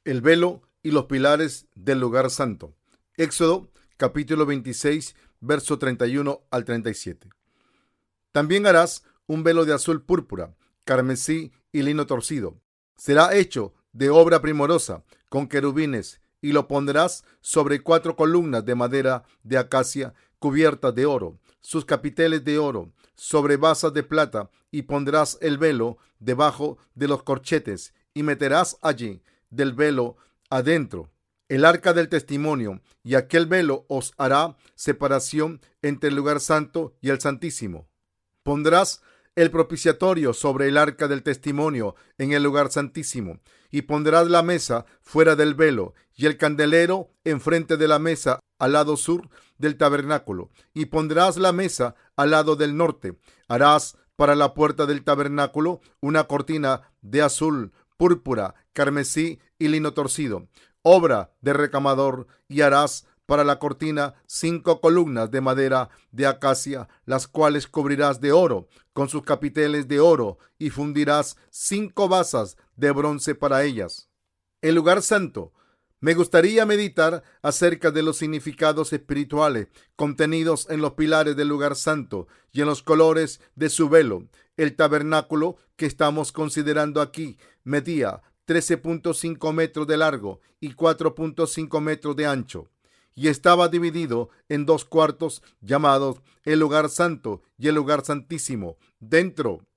El velo y los pilares del lugar santo. Éxodo capítulo 26, verso 31 al 37. También harás un velo de azul púrpura, carmesí y lino torcido. Será hecho de obra primorosa, con querubines, y lo pondrás sobre 4 columnas de madera de acacia cubiertas de oro, sus capiteles de oro, sobre basas de plata, y pondrás el velo debajo de los corchetes, y meterás allí del velo adentro el arca del testimonio, y aquel velo os hará separación entre el lugar santo y el santísimo. Pondrás el propiciatorio sobre el arca del testimonio en el lugar santísimo, y pondrás la mesa fuera del velo, y el candelero enfrente de la mesa al lado sur del tabernáculo, y pondrás la mesa al lado del norte. Harás para la puerta del tabernáculo una cortina de azul, púrpura, carmesí y lino torcido, obra de recamador, y harás para la cortina 5 columnas de madera de acacia, las cuales cubrirás de oro, con sus capiteles de oro, y fundirás 5 basas de bronce para ellas. El lugar santo. Me gustaría meditar acerca de los significados espirituales contenidos en los pilares del lugar santo y en los colores de su velo. El tabernáculo que estamos considerando aquí medía 13.5 metros de largo y 4.5 metros de ancho, y estaba dividido en 2 cuartos llamados el lugar santo y el lugar santísimo. Dentro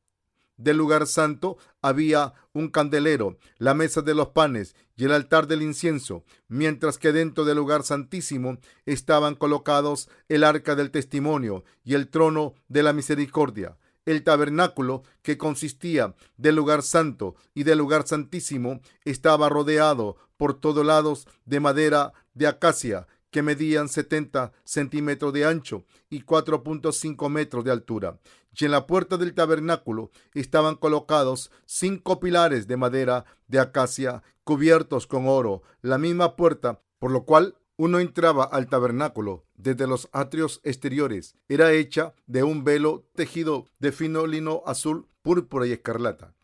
del lugar santo había un candelero, la mesa de los panes y el altar del incienso, mientras que dentro del lugar santísimo estaban colocados el arca del testimonio y el trono de la misericordia. El tabernáculo, que consistía del lugar santo y del lugar santísimo, estaba rodeado por todos lados de madera de acacia que medían 70 centímetros de ancho y 4.5 metros de altura. Y en la puerta del tabernáculo estaban colocados 5 pilares de madera de acacia cubiertos con oro, la misma puerta por lo cual uno entraba al tabernáculo desde los atrios exteriores. Era hecha de un velo tejido de fino lino azul, púrpura y escarlata.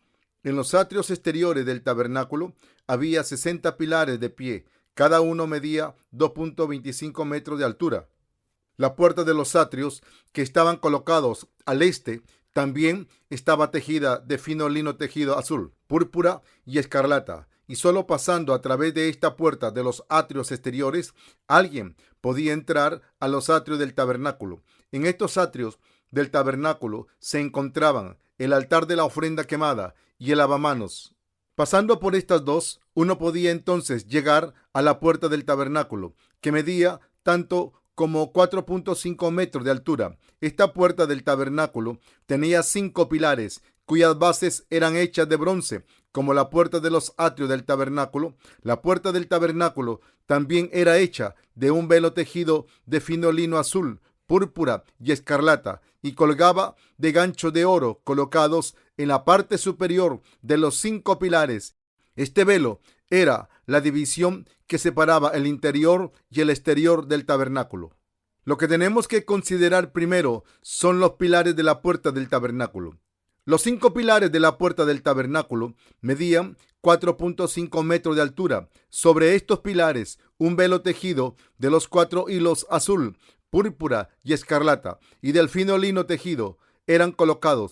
En los atrios exteriores del tabernáculo había 60 pilares de pie. Cada uno medía 2.25 metros de altura. La puerta de los atrios, que estaban colocados al este, también estaba tejida de fino lino tejido azul, púrpura y escarlata. Y solo pasando a través de esta puerta de los atrios exteriores, alguien podía entrar a los atrios del tabernáculo. En estos atrios del tabernáculo se encontraban el altar de la ofrenda quemada y el lavamanos. Pasando por estas dos, uno podía entonces llegar a la puerta del tabernáculo, que medía tanto como 4.5 metros de altura. Esta puerta del tabernáculo tenía 5 pilares, cuyas bases eran hechas de bronce, como la puerta de los atrios del tabernáculo. La puerta del tabernáculo también era hecha de un velo tejido de fino lino azul, púrpura y escarlata, y colgaba de ganchos de oro colocados en la parte superior de los 5 pilares. Este velo era la división que separaba el interior y el exterior del tabernáculo. Lo que tenemos que considerar primero son los pilares de la puerta del tabernáculo. Los 5 pilares de la puerta del tabernáculo medían 4.5 metros de altura. Sobre estos pilares, un velo tejido de los 4 hilos azul, púrpura y escarlata, y del fino lino tejido, eran colocados.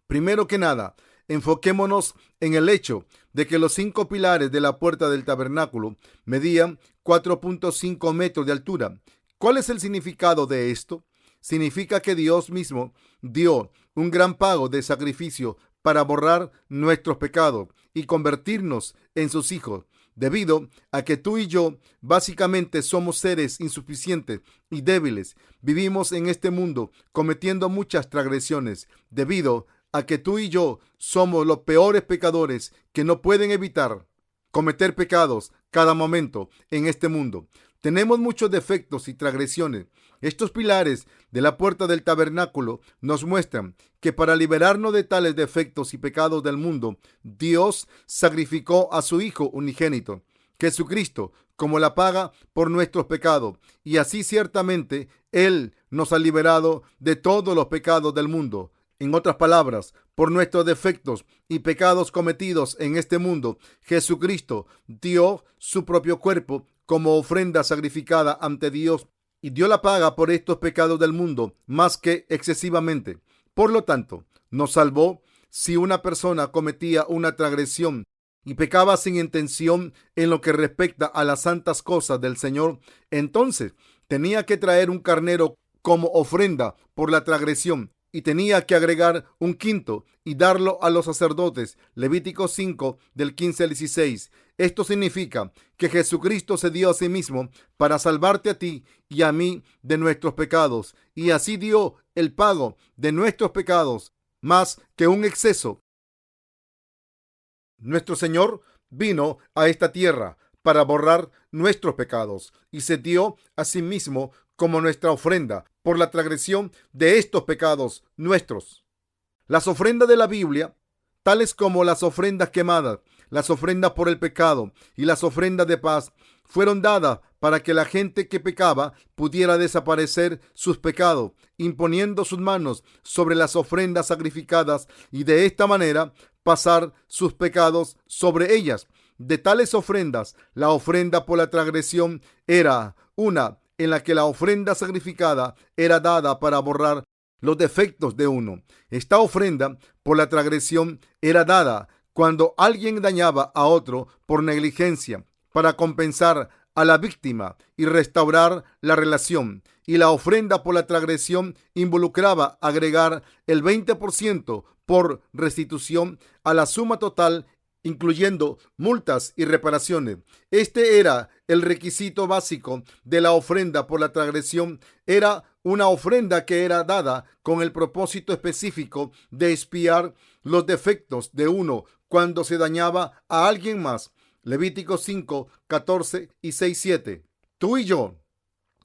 Primero que nada, enfoquémonos en el hecho de que los 5 pilares de la puerta del tabernáculo medían 4.5 metros de altura. ¿Cuál es el significado de esto? Significa que Dios mismo dio un gran pago de sacrificio para borrar nuestros pecados y convertirnos en sus hijos. Debido a que tú y yo básicamente somos seres insuficientes y débiles, vivimos en este mundo cometiendo muchas transgresiones. Debido a que tú y yo somos los peores pecadores que no pueden evitar cometer pecados cada momento en este mundo. Tenemos muchos defectos y transgresiones. Estos pilares de la puerta del tabernáculo nos muestran que para liberarnos de tales defectos y pecados del mundo, Dios sacrificó a su Hijo unigénito, Jesucristo, como la paga por nuestros pecados. Y así ciertamente Él nos ha liberado de todos los pecados del mundo. En otras palabras, por nuestros defectos y pecados cometidos en este mundo, Jesucristo dio su propio cuerpo como ofrenda sacrificada ante Dios y dio la paga por estos pecados del mundo más que excesivamente. Por lo tanto, nos salvó. Si una persona cometía una transgresión y pecaba sin intención en lo que respecta a las santas cosas del Señor, entonces tenía que traer un carnero como ofrenda por la transgresión y tenía que agregar un quinto y darlo a los sacerdotes. Levítico 5 del 15 al 16. Esto significa que Jesucristo se dio a sí mismo para salvarte a ti y a mí de nuestros pecados, y así dio el pago de nuestros pecados más que un exceso. Nuestro Señor vino a esta tierra para borrar nuestros pecados y se dio a sí mismo como nuestra ofrenda por la transgresión de estos pecados nuestros. Las ofrendas de la Biblia, tales como las ofrendas quemadas, las ofrendas por el pecado y las ofrendas de paz, fueron dadas para que la gente que pecaba pudiera desaparecer sus pecados, imponiendo sus manos sobre las ofrendas sacrificadas y de esta manera pasar sus pecados sobre ellas. De tales ofrendas, la ofrenda por la transgresión era una en la que la ofrenda sacrificada era dada para borrar los defectos de uno. Esta ofrenda por la transgresión era dada cuando alguien dañaba a otro por negligencia para compensar a la víctima y restaurar la relación. Y la ofrenda por la transgresión involucraba agregar el 20% por restitución a la suma total, incluyendo multas y reparaciones. Este era el requisito básico de la ofrenda por la transgresión. Era una ofrenda que era dada con el propósito específico de expiar los defectos de uno cuando se dañaba a alguien más. Levítico 5, 14 y 6, 7. Tú y yo,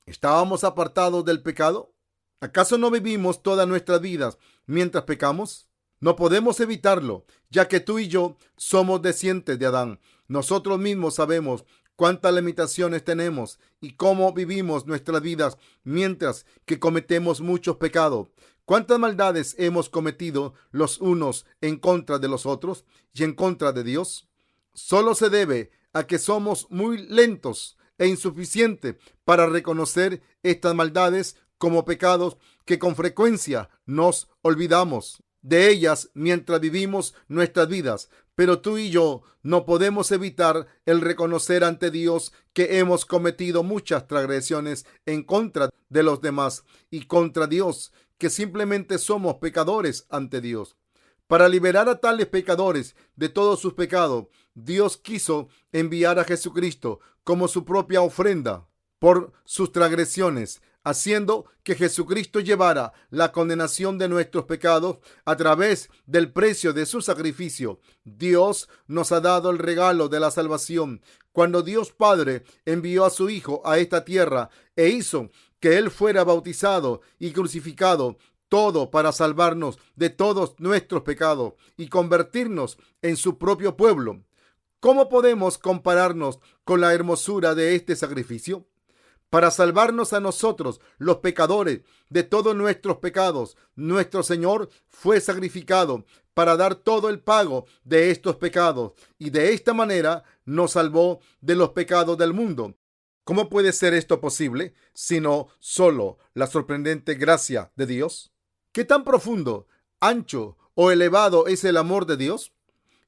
¿estábamos apartados del pecado? ¿Acaso no vivimos todas nuestras vidas mientras pecamos? No podemos evitarlo, ya que tú y yo somos descendientes de Adán. Nosotros mismos sabemos cuántas limitaciones tenemos y cómo vivimos nuestras vidas mientras que cometemos muchos pecados. ¿Cuántas maldades hemos cometido los unos en contra de los otros y en contra de Dios? Solo se debe a que somos muy lentos e insuficientes para reconocer estas maldades como pecados que con frecuencia nos olvidamos de ellas mientras vivimos nuestras vidas. Pero tú y yo no podemos evitar el reconocer ante Dios que hemos cometido muchas transgresiones en contra de los demás y contra Dios, que simplemente somos pecadores ante Dios. Para liberar a tales pecadores de todos sus pecados, Dios quiso enviar a Jesucristo como su propia ofrenda por sus transgresiones, haciendo que Jesucristo llevara la condenación de nuestros pecados a través del precio de su sacrificio. Dios nos ha dado el regalo de la salvación cuando Dios Padre envió a su Hijo a esta tierra e hizo que Él fuera bautizado y crucificado, todo para salvarnos de todos nuestros pecados y convertirnos en su propio pueblo. ¿Cómo podemos compararnos con la hermosura de este sacrificio? Para salvarnos a nosotros, los pecadores, de todos nuestros pecados, nuestro Señor fue sacrificado para dar todo el pago de estos pecados y de esta manera nos salvó de los pecados del mundo. ¿Cómo puede ser esto posible sino solo la sorprendente gracia de Dios? ¿Qué tan profundo, ancho o elevado es el amor de Dios?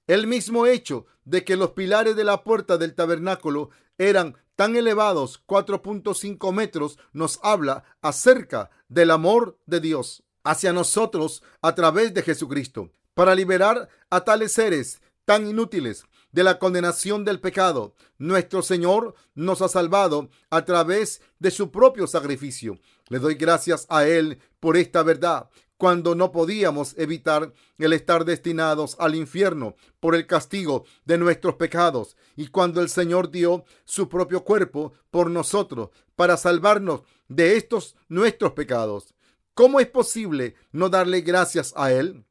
El mismo hecho de que los pilares de la puerta del tabernáculo eran tan elevados, 4.5 metros, nos habla acerca del amor de Dios hacia nosotros a través de Jesucristo, para liberar a tales seres tan inútiles de la condenación del pecado. Nuestro Señor nos ha salvado a través de su propio sacrificio. Le doy gracias a Él por esta verdad, cuando no podíamos evitar el estar destinados al infierno por el castigo de nuestros pecados, y cuando el Señor dio su propio cuerpo por nosotros para salvarnos de estos nuestros pecados. ¿Cómo es posible no darle gracias a Él?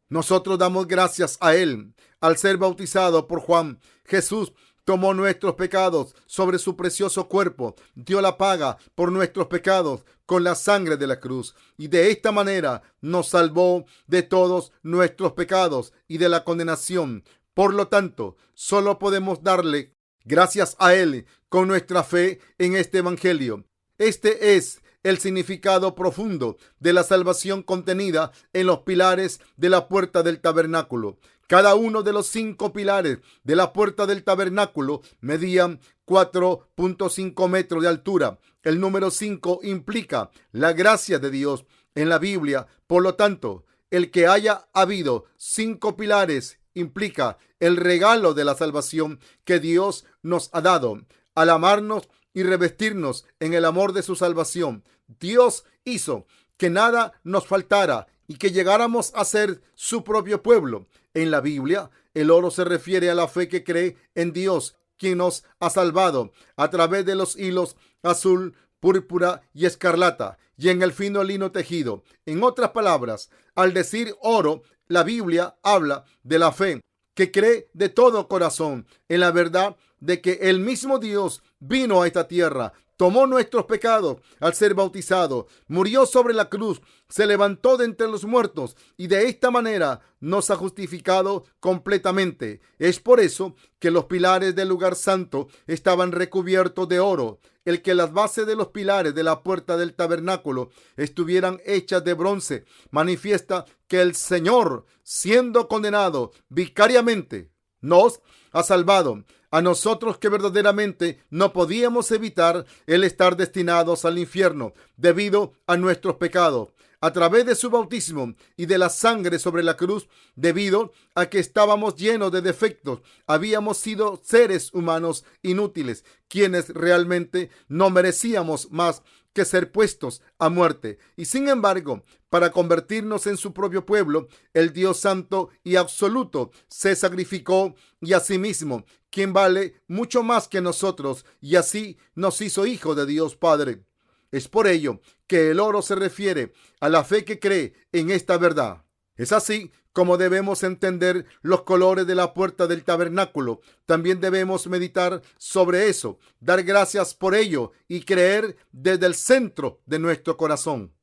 Nosotros damos gracias a Él al ser bautizado por Juan. Jesús tomó nuestros pecados sobre su precioso cuerpo, dio la paga por nuestros pecados con la sangre de la cruz, y de esta manera nos salvó de todos nuestros pecados y de la condenación. Por lo tanto, solo podemos darle gracias a Él con nuestra fe en este evangelio. Este es el significado profundo de la salvación contenida en los pilares de la puerta del tabernáculo. Cada uno de los 5 pilares de la puerta del tabernáculo medían 4.5 metros de altura. El número 5 implica la gracia de Dios en la Biblia. Por lo tanto, el que haya habido 5 pilares implica el regalo de la salvación que Dios nos ha dado. Al amarnos y revestirnos en el amor de su salvación, Dios hizo que nada nos faltara y que llegáramos a ser su propio pueblo. En la Biblia, el oro se refiere a la fe que cree en Dios, quien nos ha salvado a través de los hilos azul, púrpura y escarlata, y en el fino lino tejido. En otras palabras, al decir oro, la Biblia habla de la fe que cree de todo corazón en la verdad de que el mismo Dios vino a esta tierra, tomó nuestros pecados al ser bautizado, murió sobre la cruz, se levantó de entre los muertos y de esta manera nos ha justificado completamente. Es por eso que los pilares del lugar santo estaban recubiertos de oro. El que las bases de los pilares de la puerta del tabernáculo estuvieran hechas de bronce manifiesta que el Señor, siendo condenado vicariamente, nos ha salvado a nosotros que verdaderamente no podíamos evitar el estar destinados al infierno debido a nuestros pecados. A través de su bautismo y de la sangre sobre la cruz, debido a que estábamos llenos de defectos, habíamos sido seres humanos inútiles, quienes realmente no merecíamos más que ser puestos a muerte. Y sin embargo, para convertirnos en su propio pueblo, el Dios santo y absoluto se sacrificó y asimismo, quien vale mucho más que nosotros, y así nos hizo hijos de Dios Padre. Es por ello que el oro se refiere a la fe que cree en esta verdad. Es así como debemos entender los colores de la puerta del tabernáculo. También debemos meditar sobre eso, dar gracias por ello y creer desde el centro de nuestro corazón.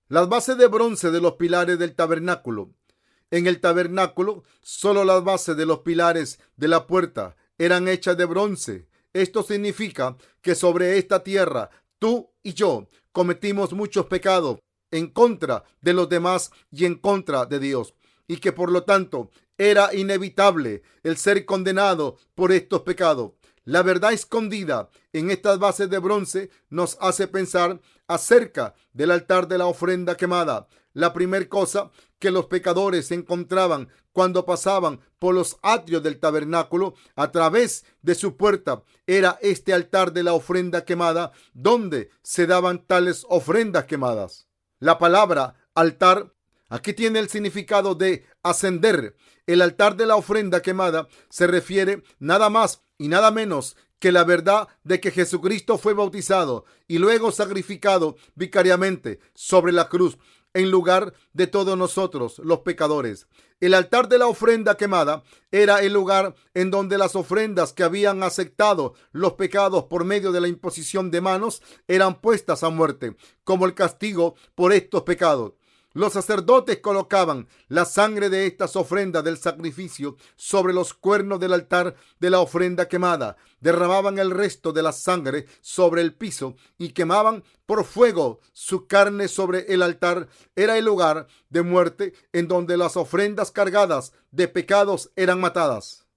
Las bases de bronce de los pilares del tabernáculo. En el tabernáculo, solo las bases de los pilares de la puerta eran hechas de bronce. Esto significa que sobre esta tierra, tú y yo cometimos muchos pecados en contra de los demás y en contra de Dios, y que por lo tanto era inevitable el ser condenado por estos pecados. La verdad escondida en estas bases de bronce nos hace pensar acerca del altar de la ofrenda quemada. La primera cosa que los pecadores encontraban cuando pasaban por los atrios del tabernáculo a través de su puerta era este altar de la ofrenda quemada, donde se daban tales ofrendas quemadas. La palabra altar aquí tiene el significado de ascender. El altar de la ofrenda quemada se refiere nada más y nada menos que la verdad de que Jesucristo fue bautizado y luego sacrificado vicariamente sobre la cruz en lugar de todos nosotros, los pecadores. El altar de la ofrenda quemada era el lugar en donde las ofrendas que habían aceptado los pecados por medio de la imposición de manos eran puestas a muerte, como el castigo por estos pecados. Los sacerdotes colocaban la sangre de estas ofrendas del sacrificio sobre los cuernos del altar de la ofrenda quemada, derramaban el resto de la sangre sobre el piso y quemaban por fuego su carne sobre el altar. Era el lugar de muerte en donde las ofrendas cargadas de pecados eran matadas.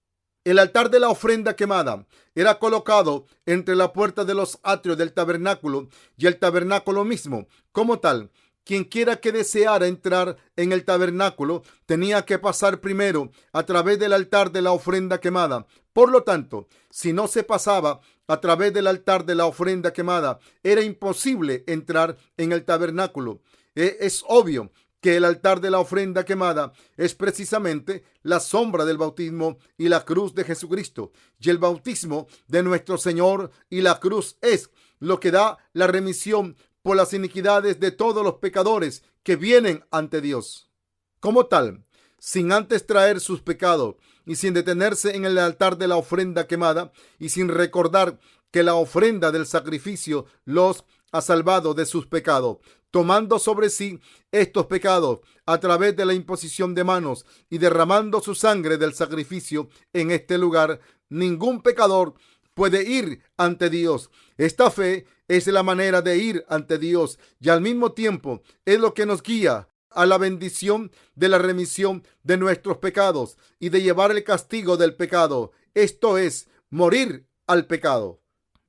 El altar de la ofrenda quemada era colocado entre la puerta de los atrios del tabernáculo y el tabernáculo mismo. Como tal, quien quiera que deseara entrar en el tabernáculo tenía que pasar primero a través del altar de la ofrenda quemada. Por lo tanto, si no se pasaba a través del altar de la ofrenda quemada, era imposible entrar en el tabernáculo. Es obvio que el altar de la ofrenda quemada es precisamente la sombra del bautismo y la cruz de Jesucristo. Y el bautismo de nuestro Señor y la cruz es lo que da la remisión por las iniquidades de todos los pecadores que vienen ante Dios. Como tal, sin antes traer sus pecados y sin detenerse en el altar de la ofrenda quemada y sin recordar que la ofrenda del sacrificio los ha salvado de sus pecados, tomando sobre sí estos pecados a través de la imposición de manos y derramando su sangre del sacrificio en este lugar, ningún pecador puede ir ante Dios. Esta fe es la manera de ir ante Dios y al mismo tiempo es lo que nos guía a la bendición de la remisión de nuestros pecados y de llevar el castigo del pecado, esto es, morir al pecado.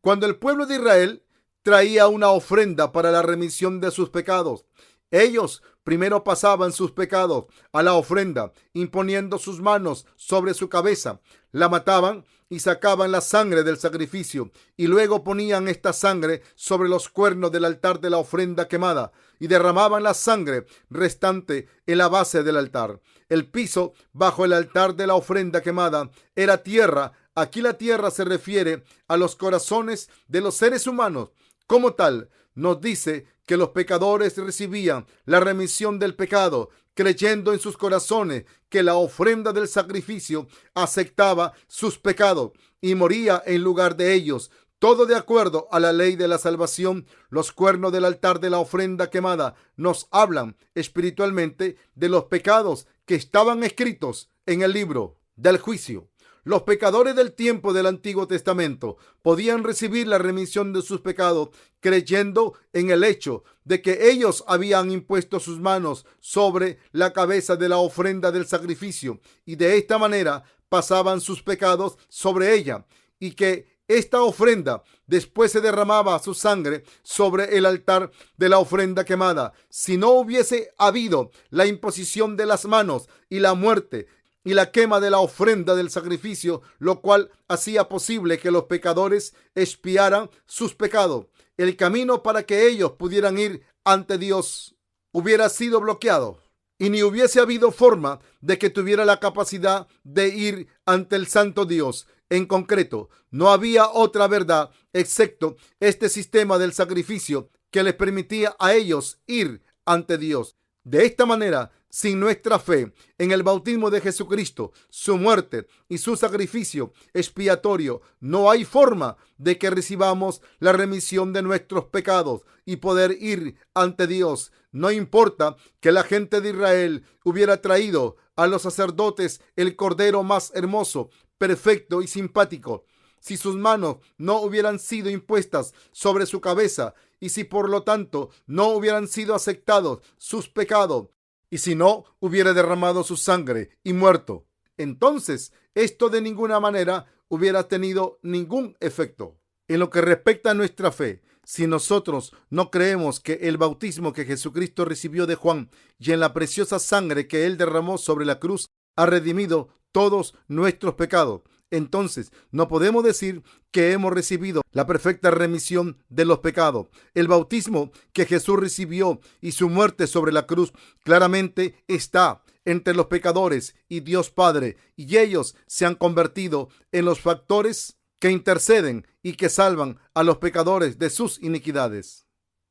Cuando el pueblo de Israel traía una ofrenda para la remisión de sus pecados, ellos primero pasaban sus pecados a la ofrenda, imponiendo sus manos sobre su cabeza, la mataban y sacaban la sangre del sacrificio, y luego ponían esta sangre sobre los cuernos del altar de la ofrenda quemada y derramaban la sangre restante en la base del altar. El piso bajo el altar de la ofrenda quemada era tierra. Aquí la tierra se refiere a los corazones de los seres humanos. Como tal, nos dice que los pecadores recibían la remisión del pecado, creyendo en sus corazones que la ofrenda del sacrificio aceptaba sus pecados y moría en lugar de ellos. Todo de acuerdo a la ley de la salvación. Los cuernos del altar de la ofrenda quemada nos hablan espiritualmente de los pecados que estaban escritos en el libro del juicio. Los pecadores del tiempo del Antiguo Testamento podían recibir la remisión de sus pecados creyendo en el hecho de que ellos habían impuesto sus manos sobre la cabeza de la ofrenda del sacrificio y de esta manera pasaban sus pecados sobre ella, y que esta ofrenda después se derramaba su sangre sobre el altar de la ofrenda quemada. Si no hubiese habido la imposición de las manos y la muerte y la quema de la ofrenda del sacrificio, lo cual hacía posible que los pecadores expiaran sus pecados, el camino para que ellos pudieran ir ante Dios hubiera sido bloqueado y ni hubiese habido forma de que tuviera la capacidad de ir ante el santo Dios. En concreto, no había otra verdad excepto este sistema del sacrificio que les permitía a ellos ir ante Dios. De esta manera, sin nuestra fe en el bautismo de Jesucristo, su muerte y su sacrificio expiatorio, no hay forma de que recibamos la remisión de nuestros pecados y poder ir ante Dios. No importa que la gente de Israel hubiera traído a los sacerdotes el cordero más hermoso, perfecto y simpático, si sus manos no hubieran sido impuestas sobre su cabeza y si por lo tanto no hubieran sido aceptados sus pecados y si no hubiera derramado su sangre y muerto, entonces esto de ninguna manera hubiera tenido ningún efecto. En lo que respecta a nuestra fe, si nosotros no creemos que el bautismo que Jesucristo recibió de Juan y en la preciosa sangre que él derramó sobre la cruz ha redimido todos nuestros pecados, entonces no podemos decir que hemos recibido la perfecta remisión de los pecados. El bautismo que Jesús recibió y su muerte sobre la cruz claramente está entre los pecadores y Dios Padre, y ellos se han convertido en los factores que interceden y que salvan a los pecadores de sus iniquidades.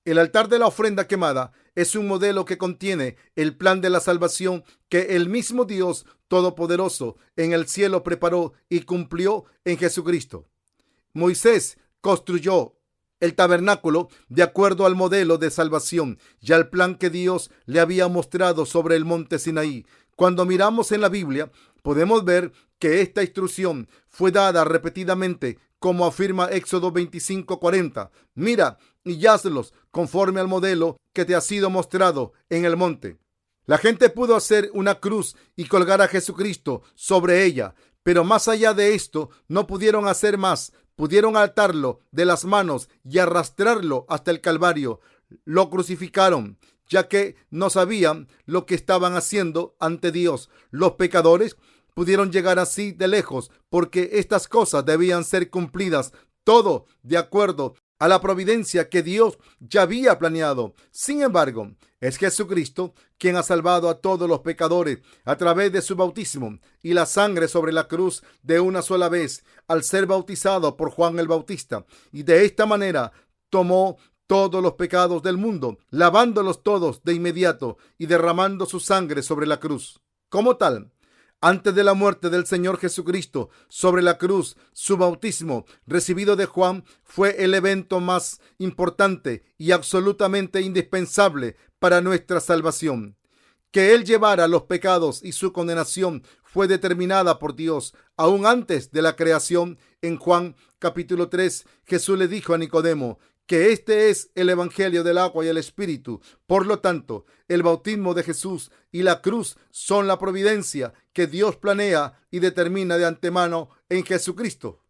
El altar de la ofrenda quemada es un modelo que contiene el plan de la salvación que el mismo Dios Todopoderoso en el cielo preparó y cumplió en Jesucristo. Moisés construyó el tabernáculo de acuerdo al modelo de salvación y al plan que Dios le había mostrado sobre el monte Sinaí. Cuando miramos en la Biblia, podemos ver que esta instrucción fue dada repetidamente, como afirma Éxodo 25:40. Mira y hazlos conforme al modelo que te ha sido mostrado en el monte. La gente pudo hacer una cruz y colgar a Jesucristo sobre ella, pero más allá de esto no pudieron hacer más. Pudieron atarlo de las manos y arrastrarlo hasta el Calvario. Lo crucificaron, ya que no sabían lo que estaban haciendo ante Dios. Los pecadores pudieron llegar así de lejos porque estas cosas debían ser cumplidas, todo de acuerdo a la providencia que Dios ya había planeado. Sin embargo, es Jesucristo quien ha salvado a todos los pecadores a través de su bautismo y la sangre sobre la cruz de una sola vez al ser bautizado por Juan el Bautista, y de esta manera tomó todos los pecados del mundo, lavándolos todos de inmediato y derramando su sangre sobre la cruz. Como tal, Antes de la muerte del Señor Jesucristo sobre la cruz, su bautismo recibido de Juan fue el evento más importante y absolutamente indispensable para nuestra salvación. Que Él llevara los pecados y su condenación fue determinada por Dios aún antes de la creación. En Juan capítulo 3, Jesús le dijo a Nicodemo que este es el evangelio del agua y el espíritu. Por lo tanto, el bautismo de Jesús y la cruz son la providencia que Dios planea y determina de antemano en Jesucristo.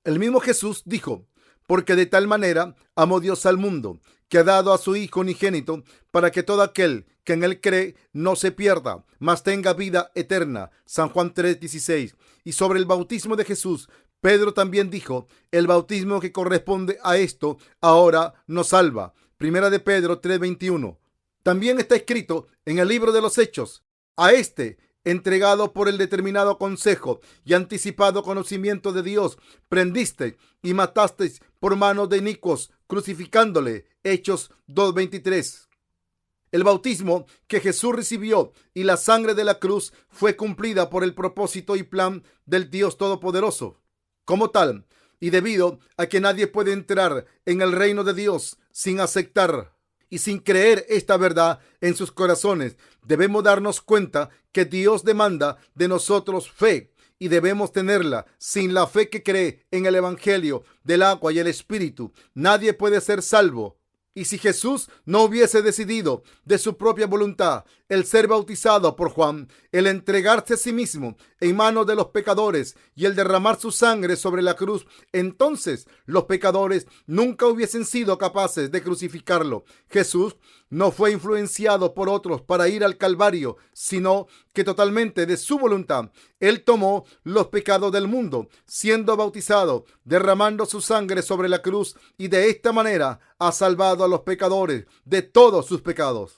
El mismo Jesús dijo: porque de tal manera amó Dios al mundo, que ha dado a su Hijo unigénito, para que todo aquel que en él cree no se pierda, mas tenga vida eterna. San Juan 3:16. Y sobre el bautismo de Jesús, Pedro también dijo: el bautismo que corresponde a esto ahora nos salva. Primera de Pedro 3:21. También está escrito en el libro de los Hechos: a este, entregado por el determinado consejo y anticipado conocimiento de Dios, prendiste y matasteis por manos de inicuos, crucificándole. Hechos 2:23. El bautismo que Jesús recibió y la sangre de la cruz fue cumplida por el propósito y plan del Dios Todopoderoso. Como tal, y debido a que nadie puede entrar en el reino de Dios sin aceptar y sin creer esta verdad en sus corazones, debemos darnos cuenta que Dios demanda de nosotros fe, y debemos tenerla. Sin la fe que cree en el evangelio del agua y el espíritu, nadie puede ser salvo. Y si Jesús no hubiese decidido de su propia voluntad el ser bautizado por Juan, el entregarse a sí mismo en manos de los pecadores y el derramar su sangre sobre la cruz, entonces los pecadores nunca hubiesen sido capaces de crucificarlo. Jesús no fue influenciado por otros para ir al Calvario, sino que totalmente de su voluntad Él tomó los pecados del mundo, siendo bautizado, derramando su sangre sobre la cruz, y de esta manera ha salvado a los pecadores de todos sus pecados.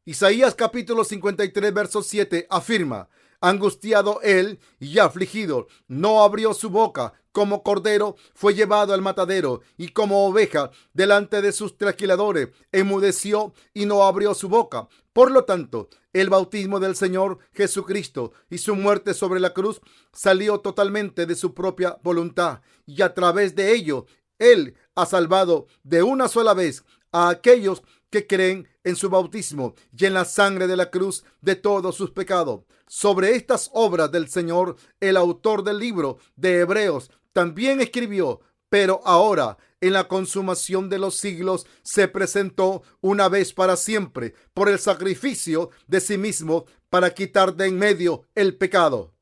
Isaías capítulo 53, verso 7 afirma: angustiado él y afligido, no abrió su boca. Como cordero fue llevado al matadero, y como oveja delante de sus trasquiladores, enmudeció y no abrió su boca. Por lo tanto, el bautismo del Señor Jesucristo y su muerte sobre la cruz salió totalmente de su propia voluntad, y a través de ello, Él ha salvado de una sola vez a aquellos que creen en su bautismo y en la sangre de la cruz de todos sus pecados. Sobre estas obras del Señor, el autor del libro de Hebreos también escribió: pero ahora, en la consumación de los siglos, se presentó una vez para siempre por el sacrificio de sí mismo para quitar de en medio el pecado.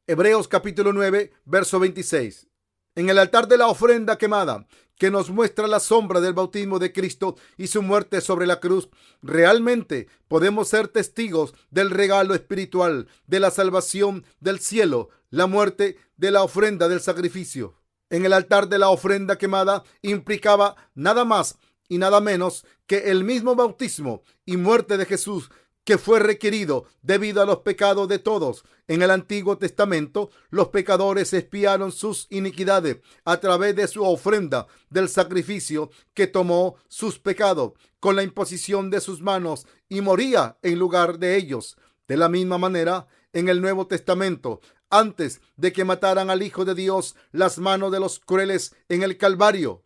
Hebreos capítulo 9, verso 26. En el altar de la ofrenda quemada, que nos muestra la sombra del bautismo de Cristo y su muerte sobre la cruz, realmente podemos ser testigos del regalo espiritual de la salvación del cielo, la muerte de la ofrenda del sacrificio. En el altar de la ofrenda quemada implicaba nada más y nada menos que el mismo bautismo y muerte de Jesús, que fue requerido debido a los pecados de todos. En el Antiguo Testamento, los pecadores expiaron sus iniquidades a través de su ofrenda del sacrificio, que tomó sus pecados con la imposición de sus manos y moría en lugar de ellos. De la misma manera, en el Nuevo Testamento, antes de que mataran al Hijo de Dios, las manos de los crueles en el Calvario,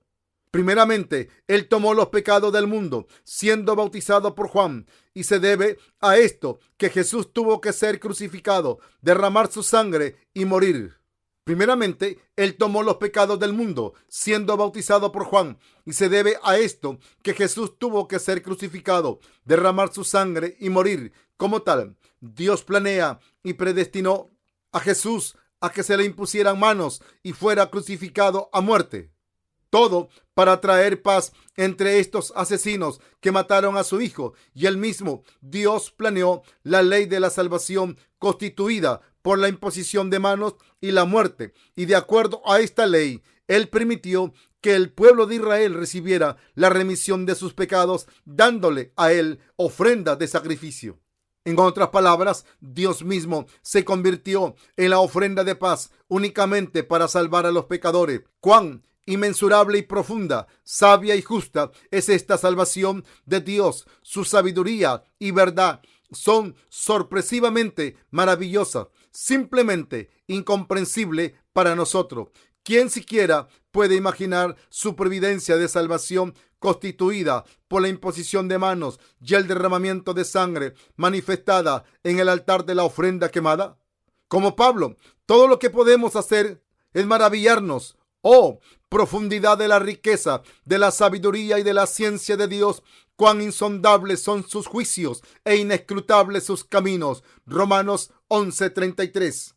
primeramente, Él tomó los pecados del mundo, siendo bautizado por Juan, y se debe a esto que Jesús tuvo que ser crucificado, derramar su sangre y morir. Primeramente, Él tomó los pecados del mundo, siendo bautizado por Juan, y se debe a esto que Jesús tuvo que ser crucificado, derramar su sangre y morir. Como tal, Dios planea y predestinó a Jesús a que se le impusieran manos y fuera crucificado a muerte. Todo para traer paz entre estos asesinos que mataron a su Hijo, y el mismo Dios planeó la ley de la salvación constituida por la imposición de manos y la muerte, y de acuerdo a esta ley, Él permitió que el pueblo de Israel recibiera la remisión de sus pecados, dándole a Él ofrenda de sacrificio. En otras palabras, Dios mismo se convirtió en la ofrenda de paz únicamente para salvar a los pecadores. Cuán inmensurable y profunda, sabia y justa es esta salvación de Dios. Su sabiduría y verdad son sorpresivamente maravillosas. simplemente incomprensible para nosotros. ¿Quién siquiera puede imaginar su providencia de salvación constituida por la imposición de manos y el derramamiento de sangre manifestada en el altar de la ofrenda quemada? Como Pablo, todo lo que podemos hacer es maravillarnos. Oh, profundidad de la riqueza, de la sabiduría y de la ciencia de Dios. Cuán insondables son sus juicios e inescrutables sus caminos. Romanos 11:33.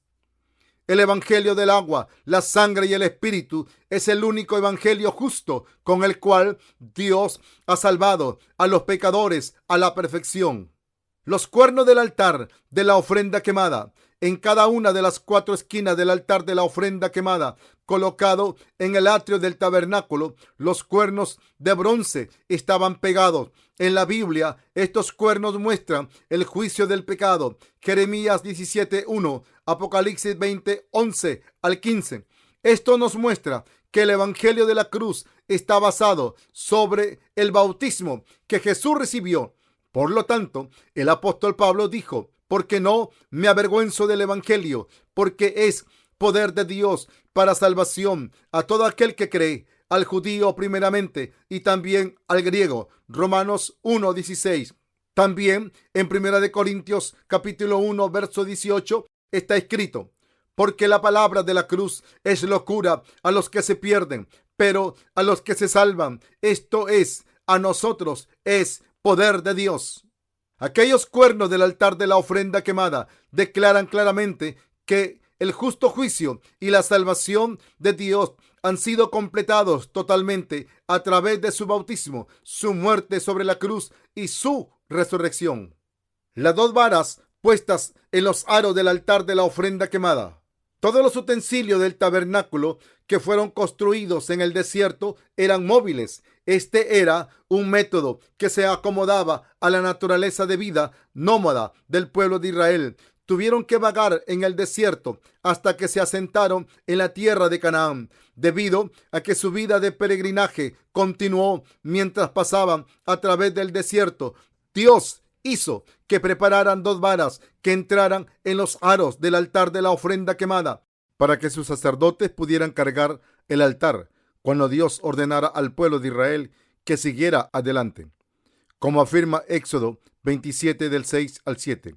El evangelio del agua, la sangre y el espíritu es el único evangelio justo con el cual Dios ha salvado a los pecadores a la perfección. Los cuernos del altar de la ofrenda quemada, en cada una de las 4 esquinas del altar de la ofrenda quemada, colocado en el atrio del tabernáculo, los cuernos de bronce estaban pegados. En la Biblia, estos cuernos muestran el juicio del pecado. Jeremías 17:1, Apocalipsis 20:11 al 15. Esto nos muestra que el evangelio de la cruz está basado sobre el bautismo que Jesús recibió. Por lo tanto, el apóstol Pablo dijo: porque no me avergüenzo del evangelio, porque es poder de Dios para salvación a todo aquel que cree, al judío primeramente y también al griego. Romanos 1:16. También en 1 Corintios capítulo 1 verso 18 está escrito: porque la palabra de la cruz es locura a los que se pierden, pero a los que se salvan, esto es, a nosotros, es poder de Dios. Aquellos cuernos del altar de la ofrenda quemada declaran claramente que el justo juicio y la salvación de Dios han sido completados totalmente a través de su bautismo, su muerte sobre la cruz y su resurrección. Las 2 varas puestas en los aros del altar de la ofrenda quemada. Todos los utensilios del tabernáculo que fueron construidos en el desierto eran móviles. Este era un método que se acomodaba a la naturaleza de vida nómada del pueblo de Israel. Tuvieron que vagar en el desierto hasta que se asentaron en la tierra de Canaán, debido a que su vida de peregrinaje continuó mientras pasaban a través del desierto. Dios hizo que prepararan 2 varas que entraran en los aros del altar de la ofrenda quemada para que sus sacerdotes pudieran cargar el altar cuando Dios ordenara al pueblo de Israel que siguiera adelante. Como afirma Éxodo 27 del 6 al 7.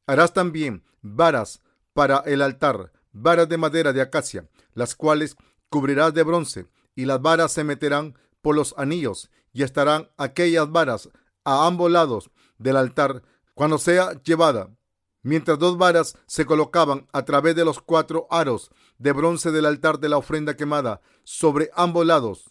Harás también varas para el altar, varas de madera de acacia, las cuales cubrirás de bronce, y las varas se meterán por los anillos, y estarán aquellas varas a ambos lados del altar cuando sea llevada, mientras 2 varas se colocaban a través de los 4 aros de bronce del altar de la ofrenda quemada sobre ambos lados.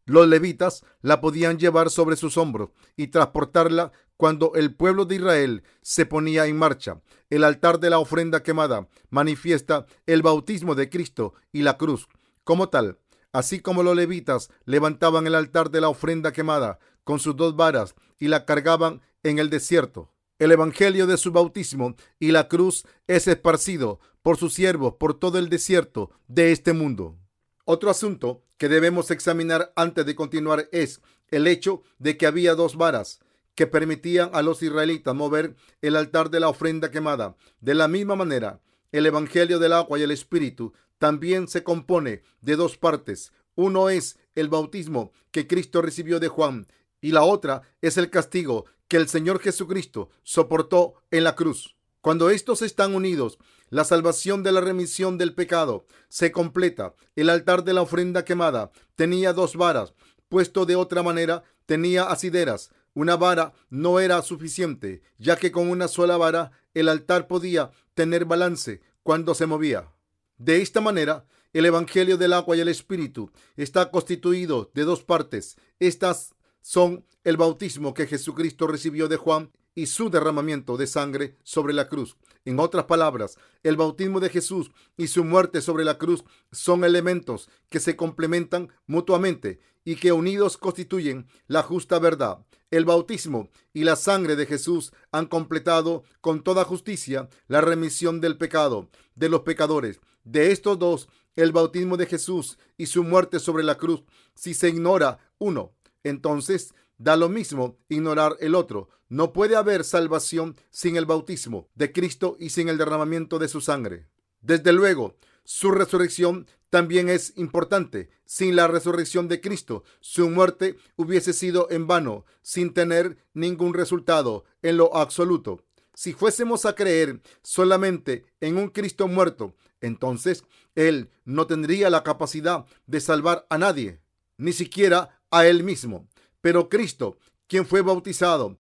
Los levitas la podían llevar sobre sus hombros y transportarla cuando el pueblo de Israel se ponía en marcha. El altar de la ofrenda quemada manifiesta el bautismo de Cristo y la cruz como tal. Así como los levitas levantaban el altar de la ofrenda quemada con sus 2 varas y la cargaban en el desierto, el evangelio de su bautismo y la cruz es esparcido por sus siervos por todo el desierto de este mundo. Otro asunto que debemos examinar antes de continuar es el hecho de que había 2 varas que permitían a los israelitas mover el altar de la ofrenda quemada. De la misma manera, el evangelio del agua y el espíritu también se compone de 2 partes. Uno es el bautismo que Cristo recibió de Juan y la otra es el castigo que el Señor Jesucristo soportó en la cruz. Cuando estos están unidos, la salvación de la remisión del pecado se completa. El altar de la ofrenda quemada tenía 2 varas. Puesto de otra manera, tenía asideras. Una vara no era suficiente, ya que con una sola vara el altar podía tener balance cuando se movía. De esta manera, el evangelio del agua y el espíritu está constituido de 2 partes. Estas son el bautismo que Jesucristo recibió de Juan y su derramamiento de sangre sobre la cruz. En otras palabras, el bautismo de Jesús y su muerte sobre la cruz son elementos que se complementan mutuamente y que unidos constituyen la justa verdad. El bautismo y la sangre de Jesús han completado con toda justicia la remisión del pecado de los pecadores. De estos 2, el bautismo de Jesús y su muerte sobre la cruz, si se ignora uno, entonces da lo mismo ignorar el otro. No puede haber salvación sin el bautismo de Cristo y sin el derramamiento de su sangre. Desde luego, su resurrección también es importante. Sin la resurrección de Cristo, su muerte hubiese sido en vano, sin tener ningún resultado en lo absoluto. Si fuésemos a creer solamente en un Cristo muerto, entonces Él no tendría la capacidad de salvar a nadie, ni siquiera a Él mismo. Pero Cristo, quien fue bautizado,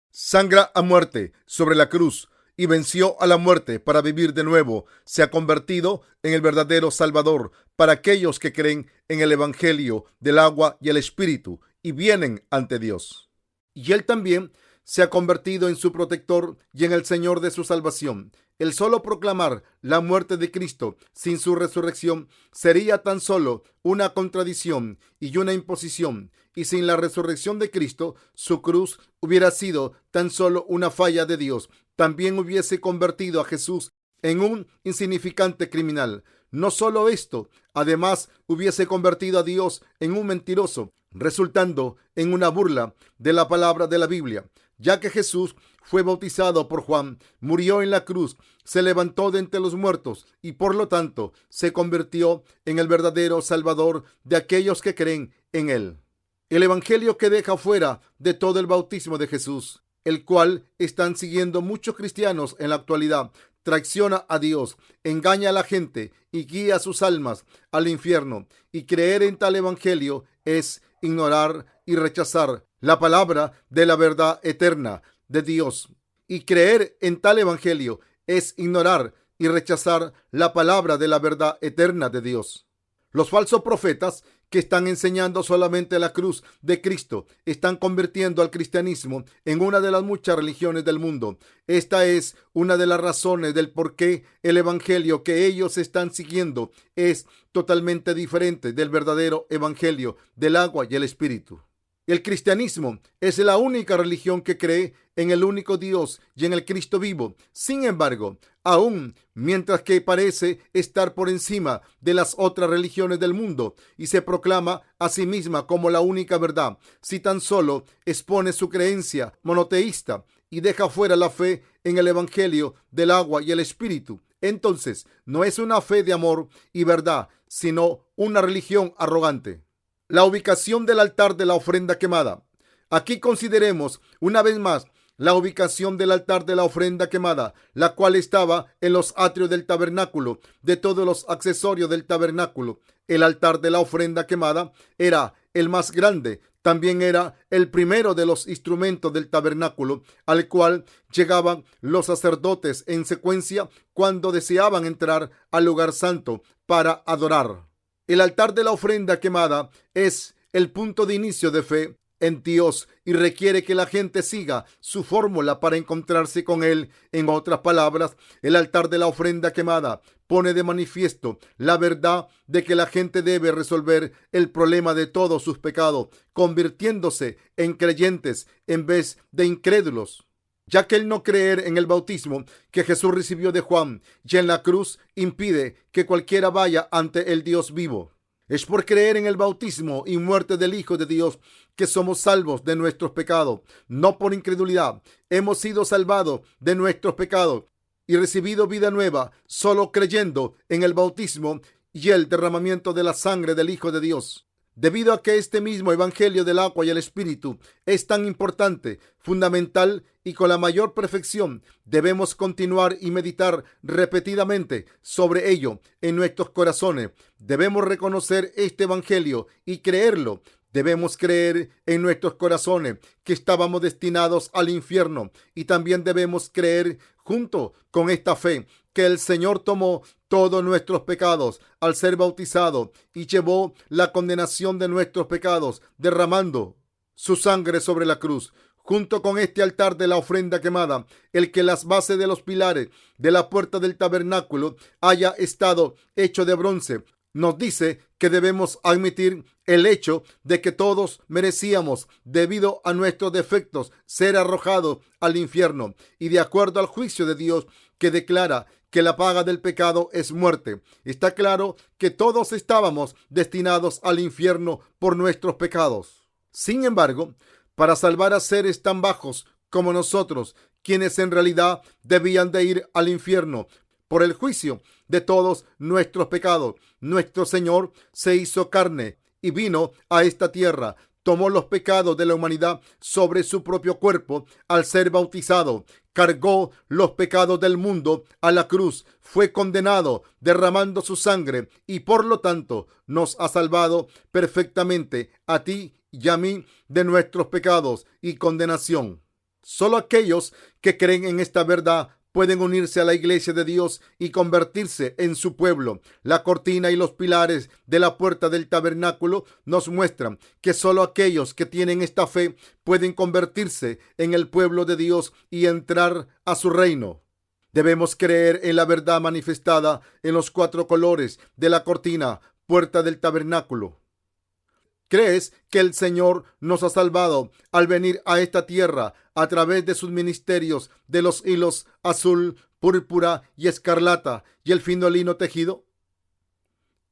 sangra a muerte sobre la cruz y venció a la muerte para vivir de nuevo, se ha convertido en el verdadero Salvador para aquellos que creen en el Evangelio del agua y el Espíritu y vienen ante Dios. Y Él también se ha convertido en su protector y en el Señor de su salvación. El solo proclamar la muerte de Cristo sin su resurrección sería tan solo una contradicción y una imposición. Y sin la resurrección de Cristo, su cruz hubiera sido tan solo una falla de Dios. También hubiese convertido a Jesús en un insignificante criminal. No solo esto, además hubiese convertido a Dios en un mentiroso, resultando en una burla de la palabra de la Biblia. Ya que Jesús fue bautizado por Juan, murió en la cruz, se levantó de entre los muertos y por lo tanto se convirtió en el verdadero Salvador de aquellos que creen en Él. El evangelio que deja fuera de todo el bautismo de Jesús, el cual están siguiendo muchos cristianos en la actualidad, traiciona a Dios, engaña a la gente y guía a sus almas al infierno. Y creer en tal evangelio es ignorar y rechazar la palabra de la verdad eterna de Dios. Y creer en tal evangelio es ignorar y rechazar la palabra de la verdad eterna de Dios. Los falsos profetas que están enseñando solamente la cruz de Cristo están convirtiendo al cristianismo en una de las muchas religiones del mundo. Esta es una de las razones del por qué el evangelio que ellos están siguiendo es totalmente diferente del verdadero evangelio del agua y el Espíritu. El cristianismo es la única religión que cree en el único Dios y en el Cristo vivo. Sin embargo, aún mientras que parece estar por encima de las otras religiones del mundo y se proclama a sí misma como la única verdad, si tan solo expone su creencia monoteísta y deja fuera la fe en el evangelio del agua y el Espíritu, entonces no es una fe de amor y verdad, sino una religión arrogante. La ubicación del altar de la ofrenda quemada. Aquí consideremos una vez más la ubicación del altar de la ofrenda quemada, la cual estaba en los atrios del tabernáculo. De todos los accesorios del tabernáculo, el altar de la ofrenda quemada era el más grande. También era el primero de los instrumentos del tabernáculo, al cual llegaban los sacerdotes en secuencia cuando deseaban entrar al lugar santo para adorar. El altar de la ofrenda quemada es el punto de inicio de fe en Dios y requiere que la gente siga su fórmula para encontrarse con Él. En otras palabras, el altar de la ofrenda quemada pone de manifiesto la verdad de que la gente debe resolver el problema de todos sus pecados, convirtiéndose en creyentes en vez de incrédulos, ya que el no creer en el bautismo que Jesús recibió de Juan y en la cruz impide que cualquiera vaya ante el Dios vivo. Es por creer en el bautismo y muerte del Hijo de Dios que somos salvos de nuestros pecados, no por incredulidad. Hemos sido salvados de nuestros pecados y recibido vida nueva solo creyendo en el bautismo y el derramamiento de la sangre del Hijo de Dios. Debido a que este mismo evangelio del agua y el Espíritu es tan importante, fundamental y con la mayor perfección, debemos continuar y meditar repetidamente sobre ello en nuestros corazones. Debemos reconocer este evangelio y creerlo. Debemos creer en nuestros corazones que estábamos destinados al infierno y también debemos creer junto con esta fe que el Señor tomó todos nuestros pecados al ser bautizado y llevó la condenación de nuestros pecados derramando su sangre sobre la cruz. Junto con este altar de la ofrenda quemada, el que las bases de los pilares de la puerta del tabernáculo haya estado hecho de bronce, nos dice que debemos admitir el hecho de que todos merecíamos, debido a nuestros defectos, ser arrojados al infierno. Y de acuerdo al juicio de Dios que declara que la paga del pecado es muerte, está claro que todos estábamos destinados al infierno por nuestros pecados. Sin embargo, para salvar a seres tan bajos como nosotros, quienes en realidad debían de ir al infierno por el juicio de todos nuestros pecados. Nuestro Señor se hizo carne y vino a esta tierra. Tomó los pecados de la humanidad sobre su propio cuerpo al ser bautizado. Cargó los pecados del mundo a la cruz. Fue condenado derramando su sangre y por lo tanto nos ha salvado perfectamente a ti y a mí de nuestros pecados y condenación. Solo aquellos que creen en esta verdad pueden unirse a la iglesia de Dios y convertirse en su pueblo. La cortina y los pilares de la puerta del tabernáculo nos muestran que solo aquellos que tienen esta fe pueden convertirse en el pueblo de Dios y entrar a su reino. Debemos creer en la verdad manifestada en los 4 colores de la cortina, puerta del tabernáculo. ¿Crees que el Señor nos ha salvado al venir a esta tierra a través de sus ministerios de los hilos azul, púrpura y escarlata y el fino lino tejido?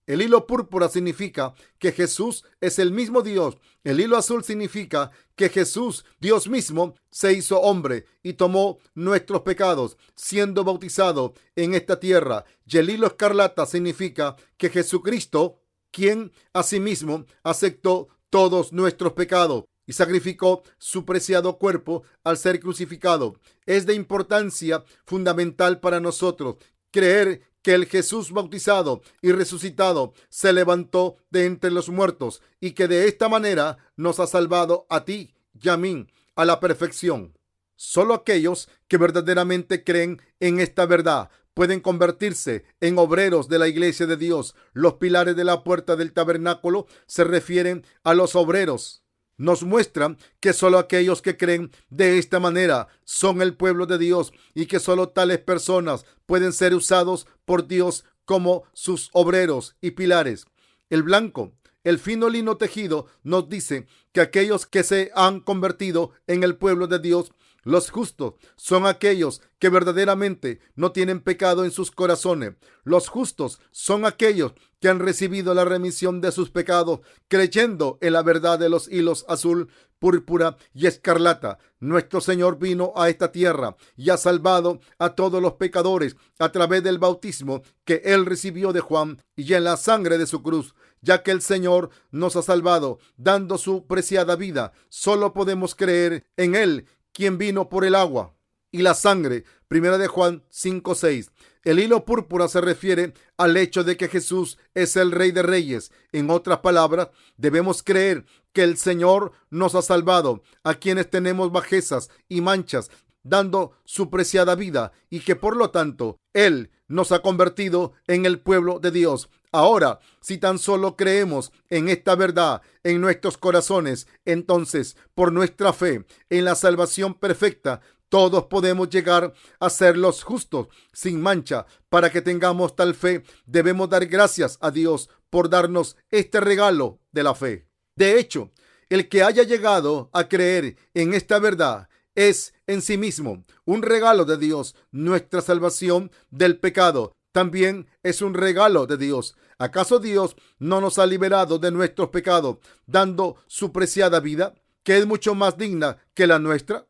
El hilo púrpura significa que Jesús es el mismo Dios. El hilo azul significa que Jesús, Dios mismo, se hizo hombre y tomó nuestros pecados, siendo bautizado en esta tierra. Y el hilo escarlata significa que Jesucristo, quien asimismo aceptó todos nuestros pecados y sacrificó su preciado cuerpo al ser crucificado. Es de importancia fundamental para nosotros creer que el Jesús bautizado y resucitado se levantó de entre los muertos y que de esta manera nos ha salvado a ti y a mí a la perfección. Solo aquellos que verdaderamente creen en esta verdad pueden convertirse en obreros de la iglesia de Dios. Los pilares de la puerta del tabernáculo se refieren a los obreros. Nos muestran que solo aquellos que creen de esta manera son el pueblo de Dios y que solo tales personas pueden ser usados por Dios como sus obreros y pilares. El blanco, el fino lino tejido, nos dice que aquellos que se han convertido en el pueblo de Dios, los justos, son aquellos que verdaderamente no tienen pecado en sus corazones. Los justos son aquellos que han recibido la remisión de sus pecados, creyendo en la verdad de los hilos azul, púrpura y escarlata. Nuestro Señor vino a esta tierra y ha salvado a todos los pecadores a través del bautismo que Él recibió de Juan y en la sangre de su cruz. Ya que el Señor nos ha salvado dando su preciada vida, solo podemos creer en Él, quien vino por el agua y la sangre. 1 de Juan 5:6. El hilo púrpura se refiere al hecho de que Jesús es el Rey de Reyes. En otras palabras, debemos creer que el Señor nos ha salvado a quienes tenemos bajezas y manchas, dando su preciada vida, y que por lo tanto Él nos ha convertido en el pueblo de Dios. Ahora, si tan solo creemos en esta verdad en nuestros corazones, entonces, por nuestra fe en la salvación perfecta, todos podemos llegar a ser los justos sin mancha. Para que tengamos tal fe, debemos dar gracias a Dios por darnos este regalo de la fe. De hecho, el que haya llegado a creer en esta verdad es en sí mismo un regalo de Dios. Nuestra salvación del pecado también es un regalo de Dios. ¿Acaso Dios no nos ha liberado de nuestros pecados, dando su preciada vida, que es mucho más digna que la nuestra?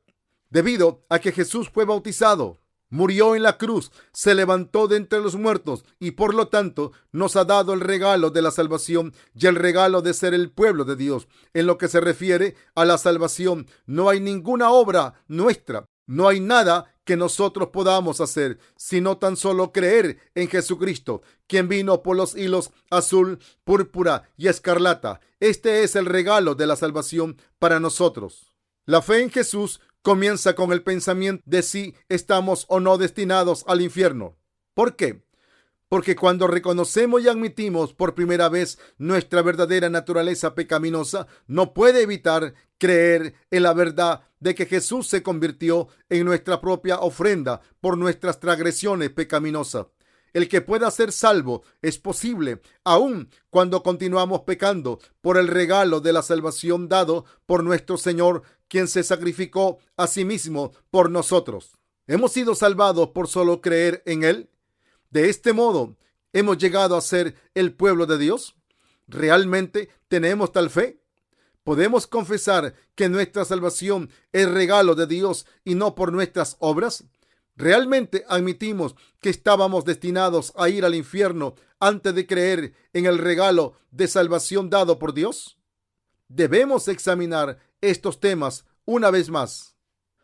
Debido a que Jesús fue bautizado, murió en la cruz, se levantó de entre los muertos y por lo tanto nos ha dado el regalo de la salvación y el regalo de ser el pueblo de Dios. En lo que se refiere a la salvación, no hay ninguna obra nuestra, no hay nada que nosotros podamos hacer, sino tan solo creer en Jesucristo, quien vino por los hilos azul, púrpura y escarlata. Este es el regalo de la salvación para nosotros. La fe en Jesús comienza con el pensamiento de si estamos o no destinados al infierno. ¿Por qué? Porque cuando reconocemos y admitimos por primera vez nuestra verdadera naturaleza pecaminosa, no puede evitar creer en la verdad de que Jesús se convirtió en nuestra propia ofrenda por nuestras transgresiones pecaminosas. El que pueda ser salvo es posible, aun cuando continuamos pecando, por el regalo de la salvación dado por nuestro Señor, quien se sacrificó a sí mismo por nosotros. ¿Hemos sido salvados por solo creer en Él? De este modo, ¿hemos llegado a ser el pueblo de Dios? ¿Realmente tenemos tal fe? ¿Podemos confesar que nuestra salvación es regalo de Dios y no por nuestras obras? ¿Realmente admitimos que estábamos destinados a ir al infierno antes de creer en el regalo de salvación dado por Dios? Debemos examinar estos temas una vez más.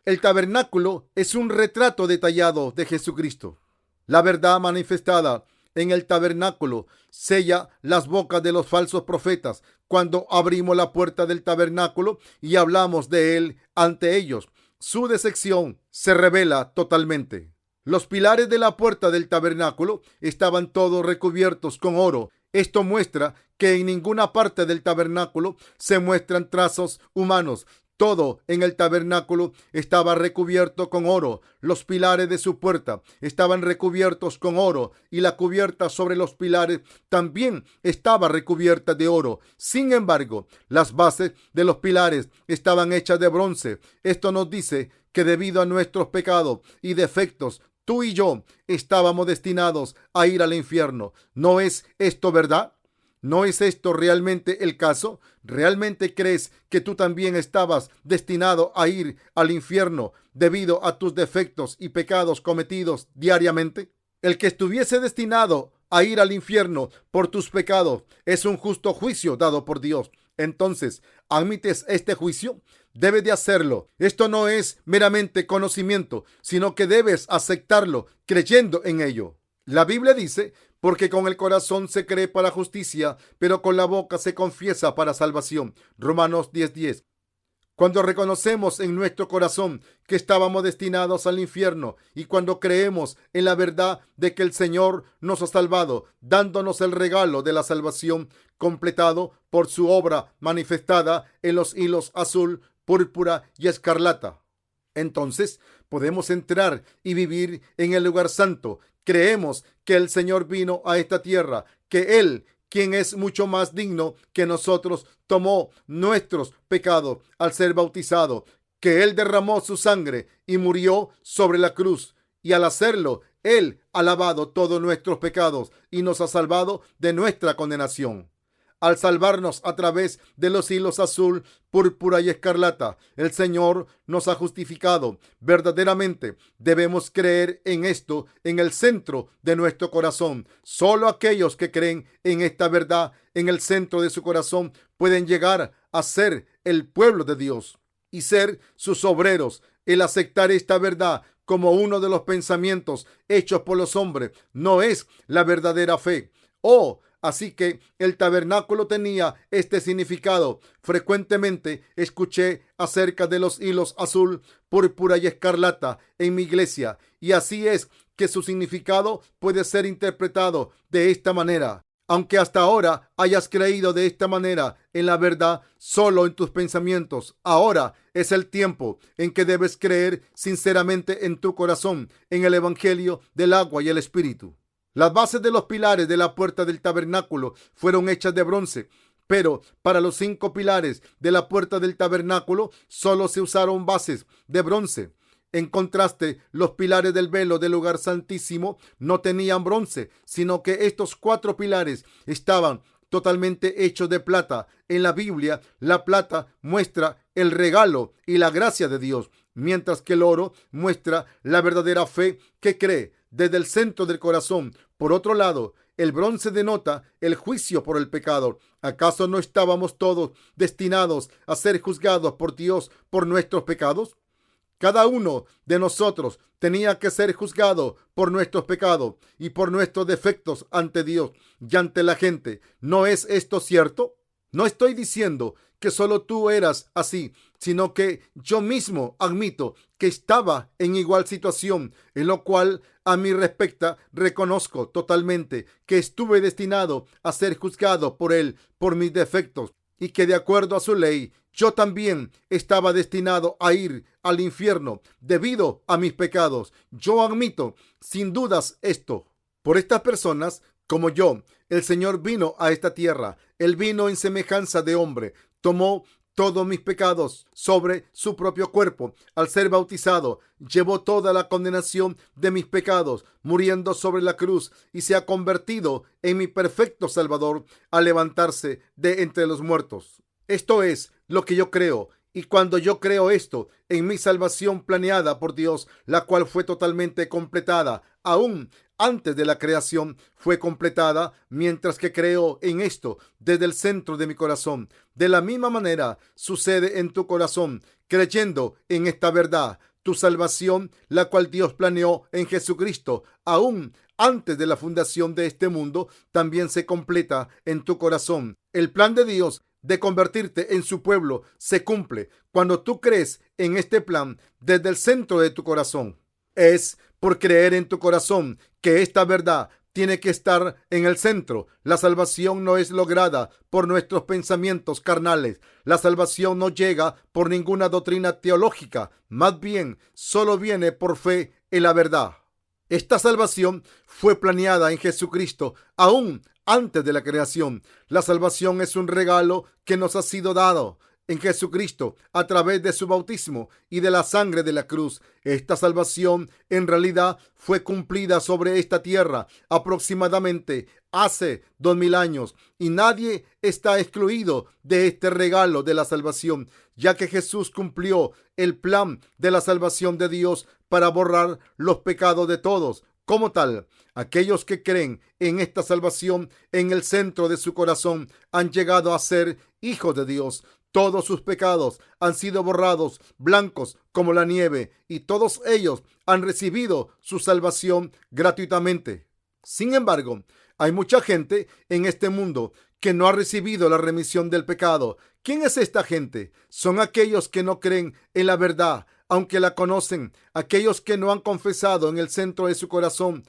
El tabernáculo es un retrato detallado de Jesucristo. La verdad manifestada en el tabernáculo sella las bocas de los falsos profetas cuando abrimos la puerta del tabernáculo y hablamos de él ante ellos. Su decepción se revela totalmente. Los pilares de la puerta del tabernáculo estaban todos recubiertos con oro. Esto muestra que en ninguna parte del tabernáculo se muestran trazos humanos. Todo en el tabernáculo estaba recubierto con oro. Los pilares de su puerta estaban recubiertos con oro y la cubierta sobre los pilares también estaba recubierta de oro. Sin embargo, las bases de los pilares estaban hechas de bronce. Esto nos dice que debido a nuestros pecados y defectos, tú y yo estábamos destinados a ir al infierno. ¿No es esto verdad? ¿No es esto realmente el caso? ¿Realmente crees que tú también estabas destinado a ir al infierno debido a tus defectos y pecados cometidos diariamente? El que estuviese destinado a ir al infierno por tus pecados es un justo juicio dado por Dios. Entonces, ¿admites este juicio? Debes de hacerlo. Esto no es meramente conocimiento, sino que debes aceptarlo creyendo en ello. La Biblia dice: porque con el corazón se cree para justicia, pero con la boca se confiesa para salvación. Romanos 10:10. Cuando reconocemos en nuestro corazón que estábamos destinados al infierno y cuando creemos en la verdad de que el Señor nos ha salvado, dándonos el regalo de la salvación completado por su obra manifestada en los hilos azul, púrpura y escarlata, entonces podemos entrar y vivir en el lugar santo. Creemos que el Señor vino a esta tierra, que Él, quien es mucho más digno que nosotros, tomó nuestros pecados al ser bautizado, que Él derramó su sangre y murió sobre la cruz. Y al hacerlo, Él ha lavado todos nuestros pecados y nos ha salvado de nuestra condenación. Al salvarnos a través de los hilos azul, púrpura y escarlata, el Señor nos ha justificado. Verdaderamente debemos creer en esto en el centro de nuestro corazón. Solo aquellos que creen en esta verdad en el centro de su corazón pueden llegar a ser el pueblo de Dios y ser sus obreros. El aceptar esta verdad como uno de los pensamientos hechos por los hombres no es la verdadera fe. Así que el tabernáculo tenía este significado. Frecuentemente escuché acerca de los hilos azul, púrpura y escarlata en mi iglesia, y así es que su significado puede ser interpretado de esta manera. Aunque hasta ahora hayas creído de esta manera en la verdad solo en tus pensamientos, ahora es el tiempo en que debes creer sinceramente en tu corazón en el evangelio del agua y el espíritu. Las bases de los pilares de la puerta del tabernáculo fueron hechas de bronce, pero para los 5 pilares de la puerta del tabernáculo solo se usaron bases de bronce. En contraste, los pilares del velo del lugar santísimo no tenían bronce, sino que estos 4 pilares estaban totalmente hechos de plata. En la Biblia, la plata muestra el regalo y la gracia de Dios, mientras que el oro muestra la verdadera fe que cree desde el centro del corazón. Por otro lado, el bronce denota el juicio por el pecado. ¿Acaso no estábamos todos destinados a ser juzgados por Dios por nuestros pecados? Cada uno de nosotros tenía que ser juzgado por nuestros pecados y por nuestros defectos ante Dios y ante la gente. ¿No es esto cierto? No estoy diciendo que solo tú eras así, sino que yo mismo admito que estaba en igual situación, en lo cual a mí respecta, reconozco totalmente que estuve destinado a ser juzgado por Él por mis defectos y que de acuerdo a su ley, yo también estaba destinado a ir al infierno debido a mis pecados. Yo admito sin dudas esto. Por estas personas como yo, el Señor vino a esta tierra. Él vino en semejanza de hombre, tomó todos mis pecados sobre su propio cuerpo. Al ser bautizado, llevó toda la condenación de mis pecados, muriendo sobre la cruz, y se ha convertido en mi perfecto Salvador al levantarse de entre los muertos. Esto es lo que yo creo. Y cuando yo creo esto en mi salvación planeada por Dios, la cual fue totalmente completada, aún antes de la creación fue completada, mientras que creo en esto desde el centro de mi corazón. De la misma manera sucede en tu corazón, creyendo en esta verdad. Tu salvación, la cual Dios planeó en Jesucristo, aún antes de la fundación de este mundo, también se completa en tu corazón. El plan de Dios de convertirte en su pueblo se cumple cuando tú crees en este plan desde el centro de tu corazón. Es por creer en tu corazón que esta verdad tiene que estar en el centro. La salvación no es lograda por nuestros pensamientos carnales. La salvación no llega por ninguna doctrina teológica. Más bien, solo viene por fe en la verdad. Esta salvación fue planeada en Jesucristo aún antes de la creación. La salvación es un regalo que nos ha sido dado en Jesucristo a través de su bautismo y de la sangre de la cruz. Esta salvación en realidad fue cumplida sobre esta tierra aproximadamente hace 2000 años y nadie está excluido de este regalo de la salvación, ya que Jesús cumplió el plan de la salvación de Dios para borrar los pecados de todos. Como tal, aquellos que creen en esta salvación en el centro de su corazón han llegado a ser hijos de Dios. Todos sus pecados han sido borrados, blancos como la nieve, y todos ellos han recibido su salvación gratuitamente. Sin embargo, hay mucha gente en este mundo que no ha recibido la remisión del pecado. ¿Quién es esta gente? Son aquellos que no creen en la verdad, aunque la conocen, aquellos que no han confesado en el centro de su corazón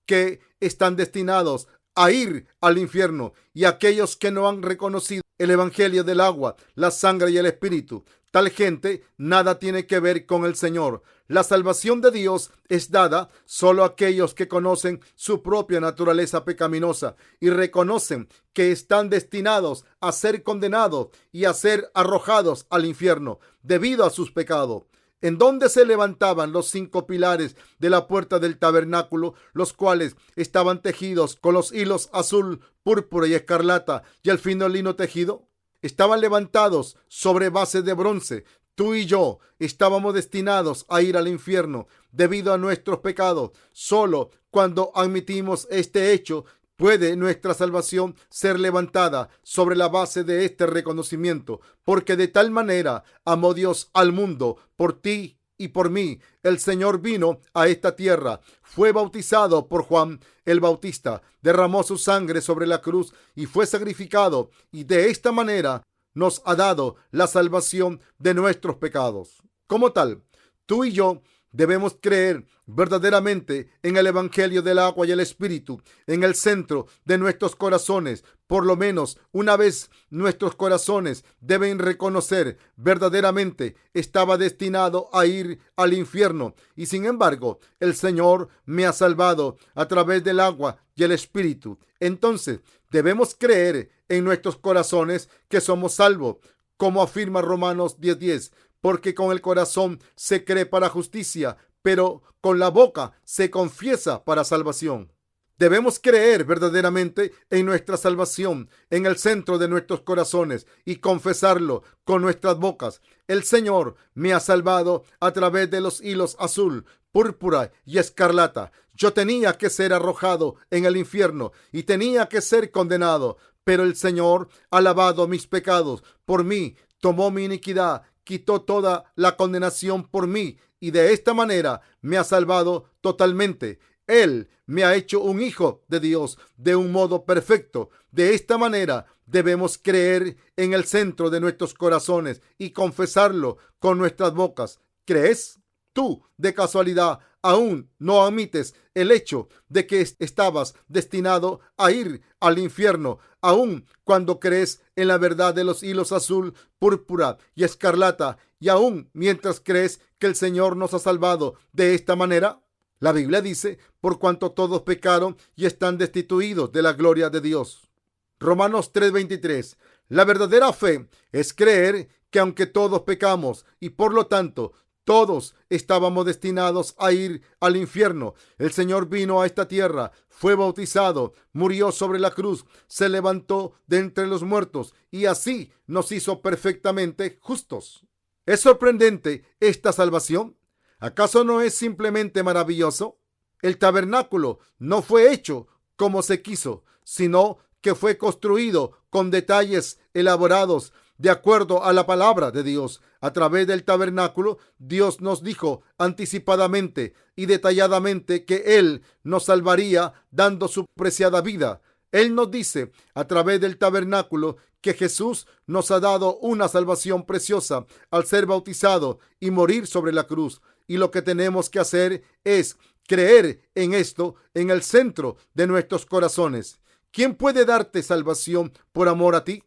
que están destinados a ir al infierno, y aquellos que no han reconocido el evangelio del agua, la sangre y el espíritu. Tal gente nada tiene que ver con el Señor. La salvación de Dios es dada solo a aquellos que conocen su propia naturaleza pecaminosa y reconocen que están destinados a ser condenados y a ser arrojados al infierno debido a sus pecados. En donde se levantaban los 5 pilares de la puerta del tabernáculo, los cuales estaban tejidos con los hilos azul, púrpura y escarlata y el fino lino tejido. Estaban levantados sobre base de bronce. Tú y yo estábamos destinados a ir al infierno debido a nuestros pecados. Solo cuando admitimos este hecho puede nuestra salvación ser levantada sobre la base de este reconocimiento, porque de tal manera amó Dios al mundo por ti y por mí. El Señor vino a esta tierra, fue bautizado por Juan el Bautista, derramó su sangre sobre la cruz y fue sacrificado, y de esta manera nos ha dado la salvación de nuestros pecados. Como tal, tú y yo debemos creer verdaderamente en el evangelio del agua y el espíritu en el centro de nuestros corazones. Por lo menos una vez nuestros corazones deben reconocer verdaderamente estaba destinado a ir al infierno, y sin embargo el Señor me ha salvado a través del agua y el espíritu. Entonces debemos creer en nuestros corazones que somos salvos, como afirma Romanos 10:10. Porque con el corazón se cree para justicia, pero con la boca se confiesa para salvación. Debemos creer verdaderamente en nuestra salvación en el centro de nuestros corazones y confesarlo con nuestras bocas. El Señor me ha salvado a través de los hilos azul, púrpura y escarlata. Yo tenía que ser arrojado en el infierno y tenía que ser condenado, pero el Señor ha lavado mis pecados por mí, tomó mi iniquidad, quitó toda la condenación por mí y de esta manera me ha salvado totalmente. Él me ha hecho un hijo de Dios de un modo perfecto. De esta manera debemos creer en el centro de nuestros corazones y confesarlo con nuestras bocas. ¿Crees? Tú, de casualidad, aún no admites el hecho de que estabas destinado a ir al infierno, aún cuando crees en la verdad de los hilos azul, púrpura y escarlata, y aún mientras crees que el Señor nos ha salvado de esta manera. La Biblia dice, por cuanto todos pecaron y están destituidos de la gloria de Dios. Romanos 3:23. La verdadera fe es creer que aunque todos pecamos y por lo tanto Todos estábamos destinados a ir al infierno. El Señor vino a esta tierra, fue bautizado, murió sobre la cruz, se levantó de entre los muertos y así nos hizo perfectamente justos. ¿Es sorprendente esta salvación? ¿Acaso no es simplemente maravilloso? El tabernáculo no fue hecho como se quiso, sino que fue construido con detalles elaborados de acuerdo a la palabra de Dios. A través del tabernáculo, Dios nos dijo anticipadamente y detalladamente que Él nos salvaría dando su preciada vida. Él nos dice a través del tabernáculo que Jesús nos ha dado una salvación preciosa al ser bautizado y morir sobre la cruz. Y lo que tenemos que hacer es creer en esto en el centro de nuestros corazones. ¿Quién puede darte salvación por amor a ti?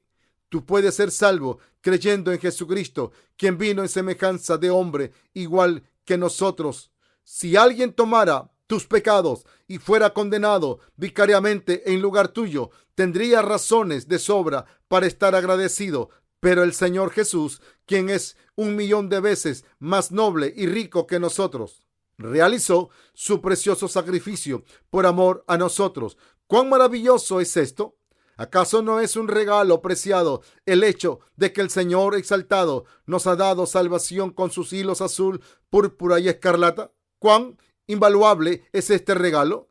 Tú puedes ser salvo creyendo en Jesucristo, quien vino en semejanza de hombre, igual que nosotros. Si alguien tomara tus pecados y fuera condenado vicariamente en lugar tuyo, tendría razones de sobra para estar agradecido. Pero el Señor Jesús, quien es 1,000,000 de veces más noble y rico que nosotros, realizó su precioso sacrificio por amor a nosotros. ¿Cuán maravilloso es esto? ¿Acaso no es un regalo preciado el hecho de que el Señor exaltado nos ha dado salvación con sus hilos azul, púrpura y escarlata? ¿Cuán invaluable es este regalo?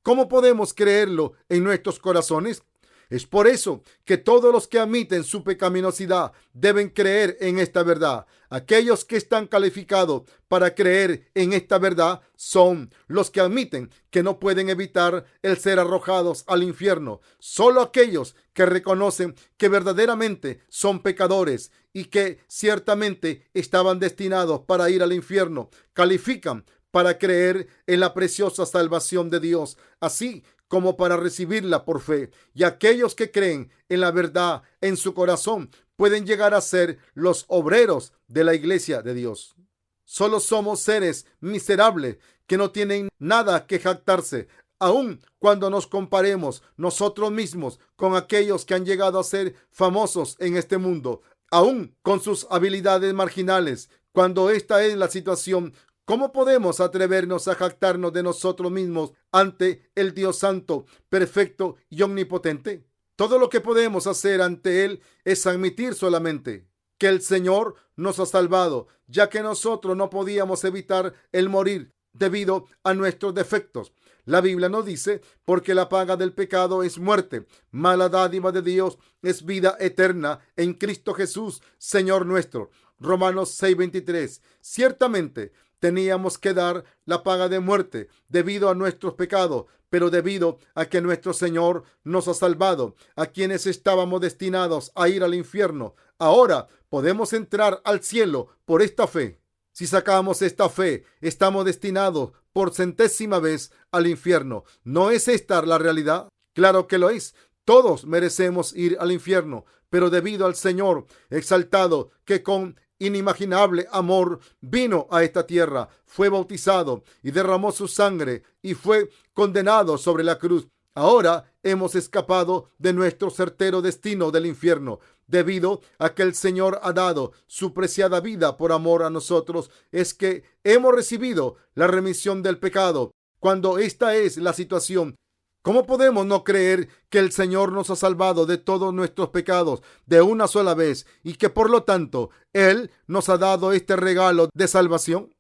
¿Cómo podemos creerlo en nuestros corazones? Es por eso que todos los que admiten su pecaminosidad deben creer en esta verdad. Aquellos que están calificados para creer en esta verdad son los que admiten que no pueden evitar el ser arrojados al infierno. Solo aquellos que reconocen que verdaderamente son pecadores y que ciertamente estaban destinados para ir al infierno califican para creer en la preciosa salvación de Dios, así como para recibirla por fe. Y aquellos que creen en la verdad en su corazón pueden llegar a ser los obreros de la iglesia de Dios. Solo somos seres miserables que no tienen nada que jactarse, aun cuando nos comparemos nosotros mismos con aquellos que han llegado a ser famosos en este mundo, aun con sus habilidades marginales. Cuando esta es la situación, ¿cómo podemos atrevernos a jactarnos de nosotros mismos ante el Dios Santo, perfecto y omnipotente? Todo lo que podemos hacer ante Él es admitir solamente que el Señor nos ha salvado, ya que nosotros no podíamos evitar el morir debido a nuestros defectos. La Biblia nos dice, porque la paga del pecado es muerte, mas la dádiva de Dios es vida eterna en Cristo Jesús, Señor nuestro. Romanos 6:23. Ciertamente teníamos que dar la paga de muerte debido a nuestros pecados, pero debido a que nuestro Señor nos ha salvado, a quienes estábamos destinados a ir al infierno, ahora podemos entrar al cielo por esta fe. Si sacamos esta fe, estamos destinados por 100ª vez al infierno. ¿No es esta la realidad? Claro que lo es. Todos merecemos ir al infierno, pero debido al Señor exaltado, que con inimaginable amor vino a esta tierra, fue bautizado y derramó su sangre y fue condenado sobre la cruz. Ahora hemos escapado de nuestro certero destino del infierno. Debido a que el Señor ha dado su preciada vida por amor a nosotros, es que hemos recibido la remisión del pecado. Cuando esta es la situación, ¿cómo podemos no creer que el Señor nos ha salvado de todos nuestros pecados de una sola vez y que por lo tanto Él nos ha dado este regalo de salvación?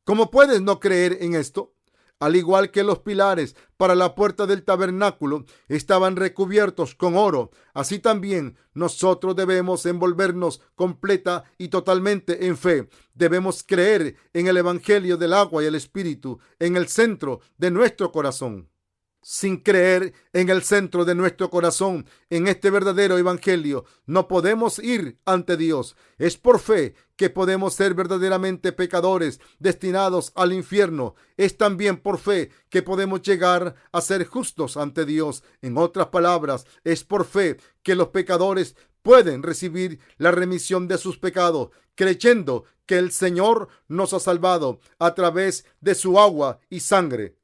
¿Cómo puedes no creer en esto? Al igual que los pilares para la puerta del tabernáculo estaban recubiertos con oro, así también nosotros debemos envolvernos completa y totalmente en fe. Debemos creer en el Evangelio del agua y el Espíritu en el centro de nuestro corazón. Sin creer en el centro de nuestro corazón, en este verdadero evangelio, no podemos ir ante Dios. Es por fe que podemos ser verdaderamente pecadores destinados al infierno. Es también por fe que podemos llegar a ser justos ante Dios. En otras palabras, es por fe que los pecadores pueden recibir la remisión de sus pecados, creyendo que el Señor nos ha salvado a través de su agua y sangre.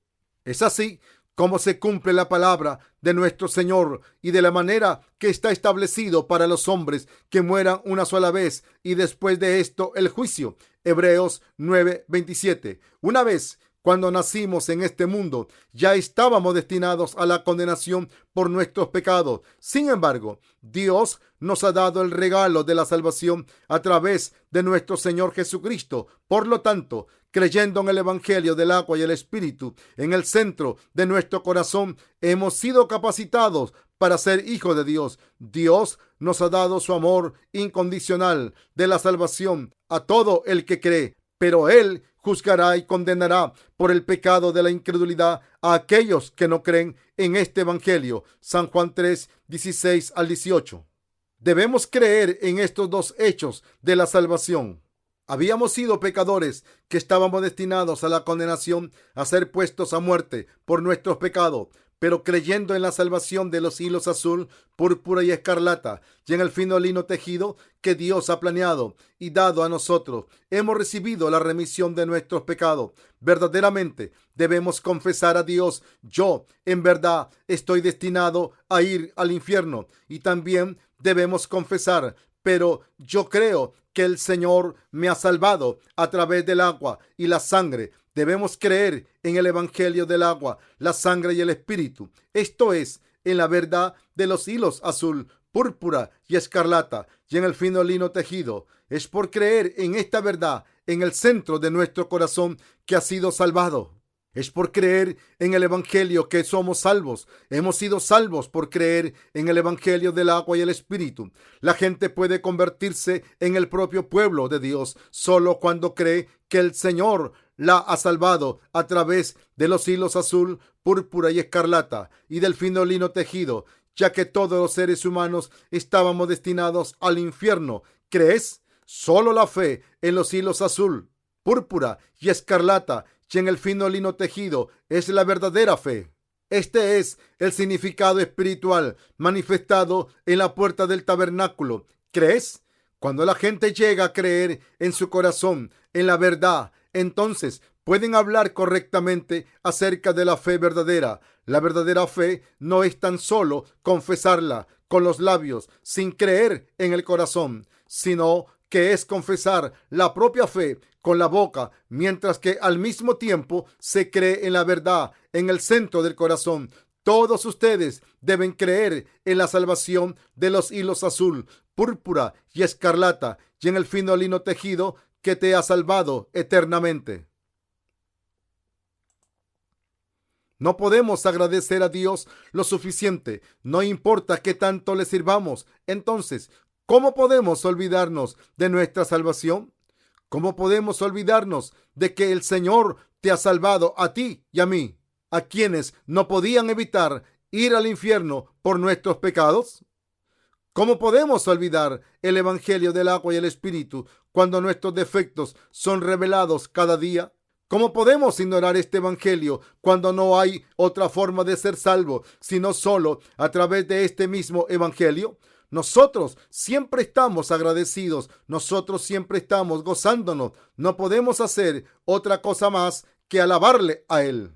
Es así cómo se cumple la palabra de nuestro Señor y de la manera que está establecido para los hombres que mueran una sola vez y después de esto el juicio. Hebreos 9:27. Una vez cuando nacimos en este mundo, ya estábamos destinados a la condenación por nuestros pecados. Sin embargo, Dios nos ha dado el regalo de la salvación a través de nuestro Señor Jesucristo. Por lo tanto, creyendo en el Evangelio del agua y el Espíritu, en el centro de nuestro corazón, hemos sido capacitados para ser hijos de Dios. Dios nos ha dado su amor incondicional de la salvación a todo el que cree, pero Él juzgará y condenará por el pecado de la incredulidad a aquellos que no creen en este Evangelio. San Juan 3:16-18. Debemos creer en estos dos hechos de la salvación. Habíamos sido pecadores que estábamos destinados a la condenación, a ser puestos a muerte por nuestros pecados, pero creyendo en la salvación de los hilos azul, púrpura y escarlata, y en el fino lino tejido que Dios ha planeado y dado a nosotros, hemos recibido la remisión de nuestros pecados. Verdaderamente debemos confesar a Dios: yo en verdad estoy destinado a ir al infierno. Y también debemos confesar: pero yo creo que el Señor me ha salvado a través del agua y la sangre. Debemos creer en el Evangelio del agua, la sangre y el Espíritu. Esto es, en la verdad de los hilos azul, púrpura y escarlata, y en el fino lino tejido. Es por creer en esta verdad en el centro de nuestro corazón que ha sido salvado. Es por creer en el Evangelio que somos salvos. Hemos sido salvos por creer en el Evangelio del agua y el Espíritu. La gente puede convertirse en el propio pueblo de Dios solo cuando cree que el Señor la ha salvado a través de los hilos azul, púrpura y escarlata y del fino lino tejido, ya que todos los seres humanos estábamos destinados al infierno. ¿Crees? Solo la fe en los hilos azul, púrpura y escarlata y en el fino lino tejido es la verdadera fe. Este es el significado espiritual manifestado en la puerta del tabernáculo. ¿Crees? Cuando la gente llega a creer en su corazón en la verdad, entonces pueden hablar correctamente acerca de la fe verdadera. La verdadera fe no es tan solo confesarla con los labios sin creer en el corazón, sino que es confesar la propia fe con la boca, mientras que al mismo tiempo se cree en la verdad en el centro del corazón. Todos ustedes deben creer en la salvación de los hilos azul, púrpura y escarlata y en el fino lino tejido que te ha salvado eternamente. No podemos agradecer a Dios lo suficiente, no importa qué tanto le sirvamos. Entonces, ¿cómo podemos olvidarnos de nuestra salvación? ¿Cómo podemos olvidarnos de que el Señor te ha salvado a ti y a mí, a quienes no podían evitar ir al infierno por nuestros pecados? ¿Cómo podemos olvidar el Evangelio del agua y el Espíritu cuando nuestros defectos son revelados cada día? ¿Cómo podemos ignorar este Evangelio cuando no hay otra forma de ser salvo sino solo a través de este mismo Evangelio? Nosotros siempre estamos agradecidos, nosotros siempre estamos gozándonos. No podemos hacer otra cosa más que alabarle a Él.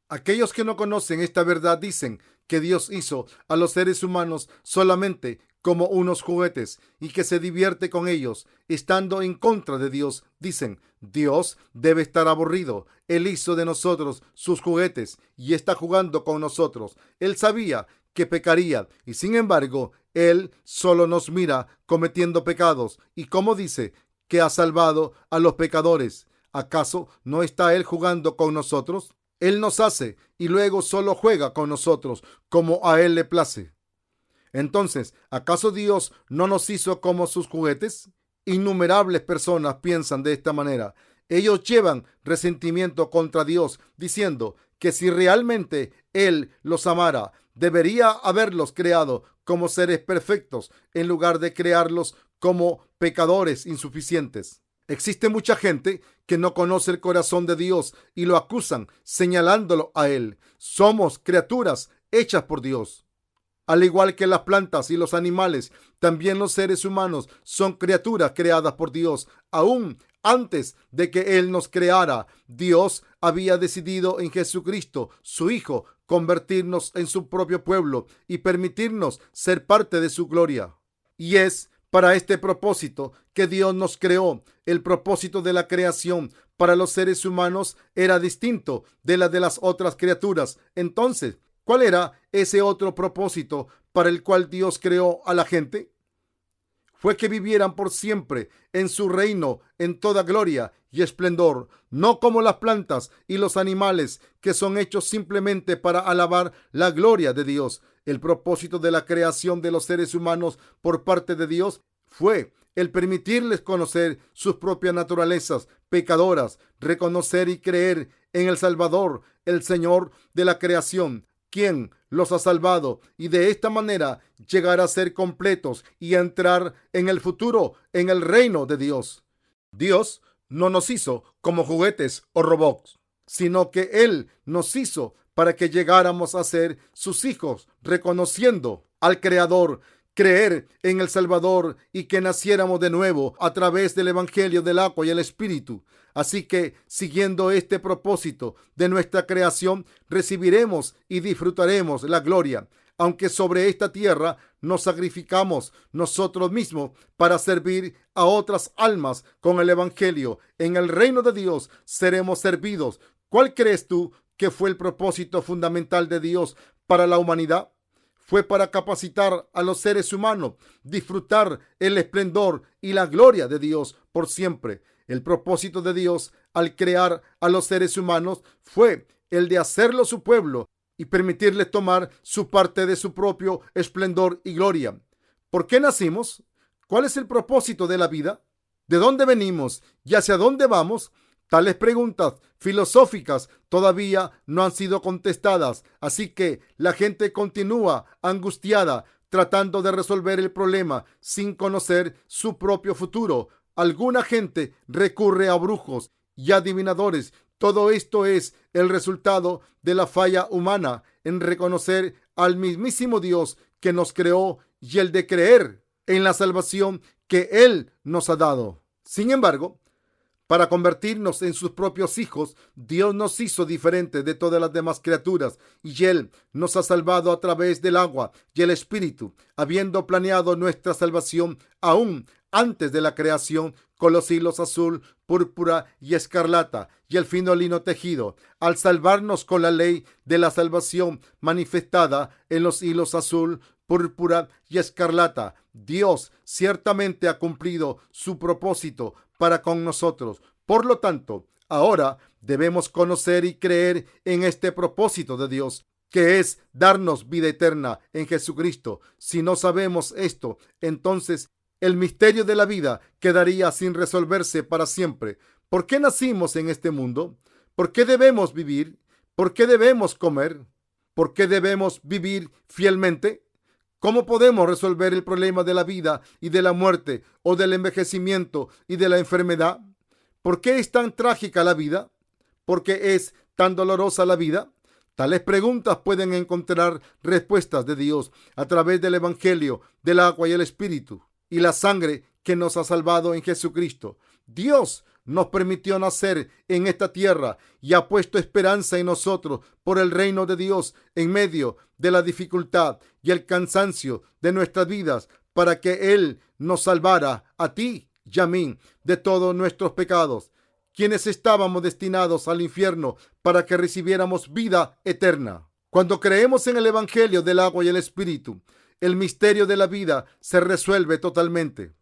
Aquellos que no conocen esta verdad dicen que Dios hizo a los seres humanos solamente como unos juguetes y que se divierte con ellos. Estando en contra de Dios, dicen: Dios debe estar aburrido. Él hizo de nosotros sus juguetes y está jugando con nosotros. Él sabía que pecaría y sin embargo, Él solo nos mira cometiendo pecados. Y como dice que ha salvado a los pecadores, ¿acaso no está Él jugando con nosotros? Él nos hace y luego solo juega con nosotros como a Él le place. Entonces, ¿acaso Dios no nos hizo como sus juguetes? Innumerables personas piensan de esta manera. Ellos llevan resentimiento contra Dios, diciendo que si realmente Él los amara, debería haberlos creado como seres perfectos en lugar de crearlos como pecadores insuficientes. Existe mucha gente que no conoce el corazón de Dios y lo acusan, señalándolo a Él. Somos criaturas hechas por Dios. Al igual que las plantas y los animales, también los seres humanos son criaturas creadas por Dios. Aún Antes de que Él nos creara, Dios había decidido en Jesucristo, su Hijo, convertirnos en su propio pueblo y permitirnos ser parte de su gloria. Y es para este propósito que Dios nos creó. El propósito de la creación para los seres humanos era distinto de la de las otras criaturas. Entonces, ¿cuál era ese otro propósito para el cual Dios creó a la gente? Fue que vivieran por siempre en su reino en toda gloria y esplendor, no como las plantas y los animales que son hechos simplemente para alabar la gloria de Dios. El propósito de la creación de los seres humanos por parte de Dios fue el permitirles conocer sus propias naturalezas pecadoras, reconocer y creer en el Salvador, el Señor de la creación, quien los ha salvado, y de esta manera llegar a ser completos y a entrar en el futuro en el reino de Dios. Dios no nos hizo como juguetes o robots, sino que Él nos hizo para que llegáramos a ser sus hijos, reconociendo al Creador, creer en el Salvador y que naciéramos de nuevo a través del Evangelio del agua y el Espíritu. Así que, siguiendo este propósito de nuestra creación, recibiremos y disfrutaremos la gloria, aunque sobre esta tierra nos sacrificamos nosotros mismos para servir a otras almas con el Evangelio. En el reino de Dios seremos servidos. ¿Cuál crees tú que fue el propósito fundamental de Dios para la humanidad? Fue para capacitar a los seres humanos, disfrutar el esplendor y la gloria de Dios por siempre. El propósito de Dios al crear a los seres humanos fue el de hacerlos su pueblo y permitirles tomar su parte de su propio esplendor y gloria. ¿Por qué nacimos? ¿Cuál es el propósito de la vida? ¿De dónde venimos y hacia dónde vamos? Tales preguntas filosóficas todavía no han sido contestadas, así que la gente continúa angustiada tratando de resolver el problema sin conocer su propio futuro. Alguna gente recurre a brujos y adivinadores. Todo esto es el resultado de la falla humana en reconocer al mismísimo Dios que nos creó y el de creer en la salvación que Él nos ha dado. Sin embargo, para convertirnos en sus propios hijos, Dios nos hizo diferentes de todas las demás criaturas y Él nos ha salvado a través del agua y el Espíritu, habiendo planeado nuestra salvación aún antes de la creación con los hilos azul, púrpura y escarlata y el fino lino tejido, al salvarnos con la ley de la salvación manifestada en los hilos azul, púrpura y escarlata. Dios ciertamente ha cumplido su propósito para con nosotros. Por lo tanto, ahora debemos conocer y creer en este propósito de Dios, que es darnos vida eterna en Jesucristo. Si no sabemos esto, entonces el misterio de la vida quedaría sin resolverse para siempre. ¿Por qué nacimos en este mundo? ¿Por qué debemos vivir? ¿Por qué debemos comer? ¿Por qué debemos vivir fielmente? ¿Cómo podemos resolver el problema de la vida y de la muerte o del envejecimiento y de la enfermedad? ¿Por qué es tan trágica la vida? ¿Por qué es tan dolorosa la vida? Tales preguntas pueden encontrar respuestas de Dios a través del Evangelio, del agua y el Espíritu y la sangre que nos ha salvado en Jesucristo. Dios nos permitió nacer en esta tierra y ha puesto esperanza en nosotros por el reino de Dios en medio de la dificultad y el cansancio de nuestras vidas, para que Él nos salvara a ti y a mí de todos nuestros pecados, quienes estábamos destinados al infierno, para que recibiéramos vida eterna. Cuando creemos en el Evangelio del agua y el Espíritu, el misterio de la vida se resuelve totalmente.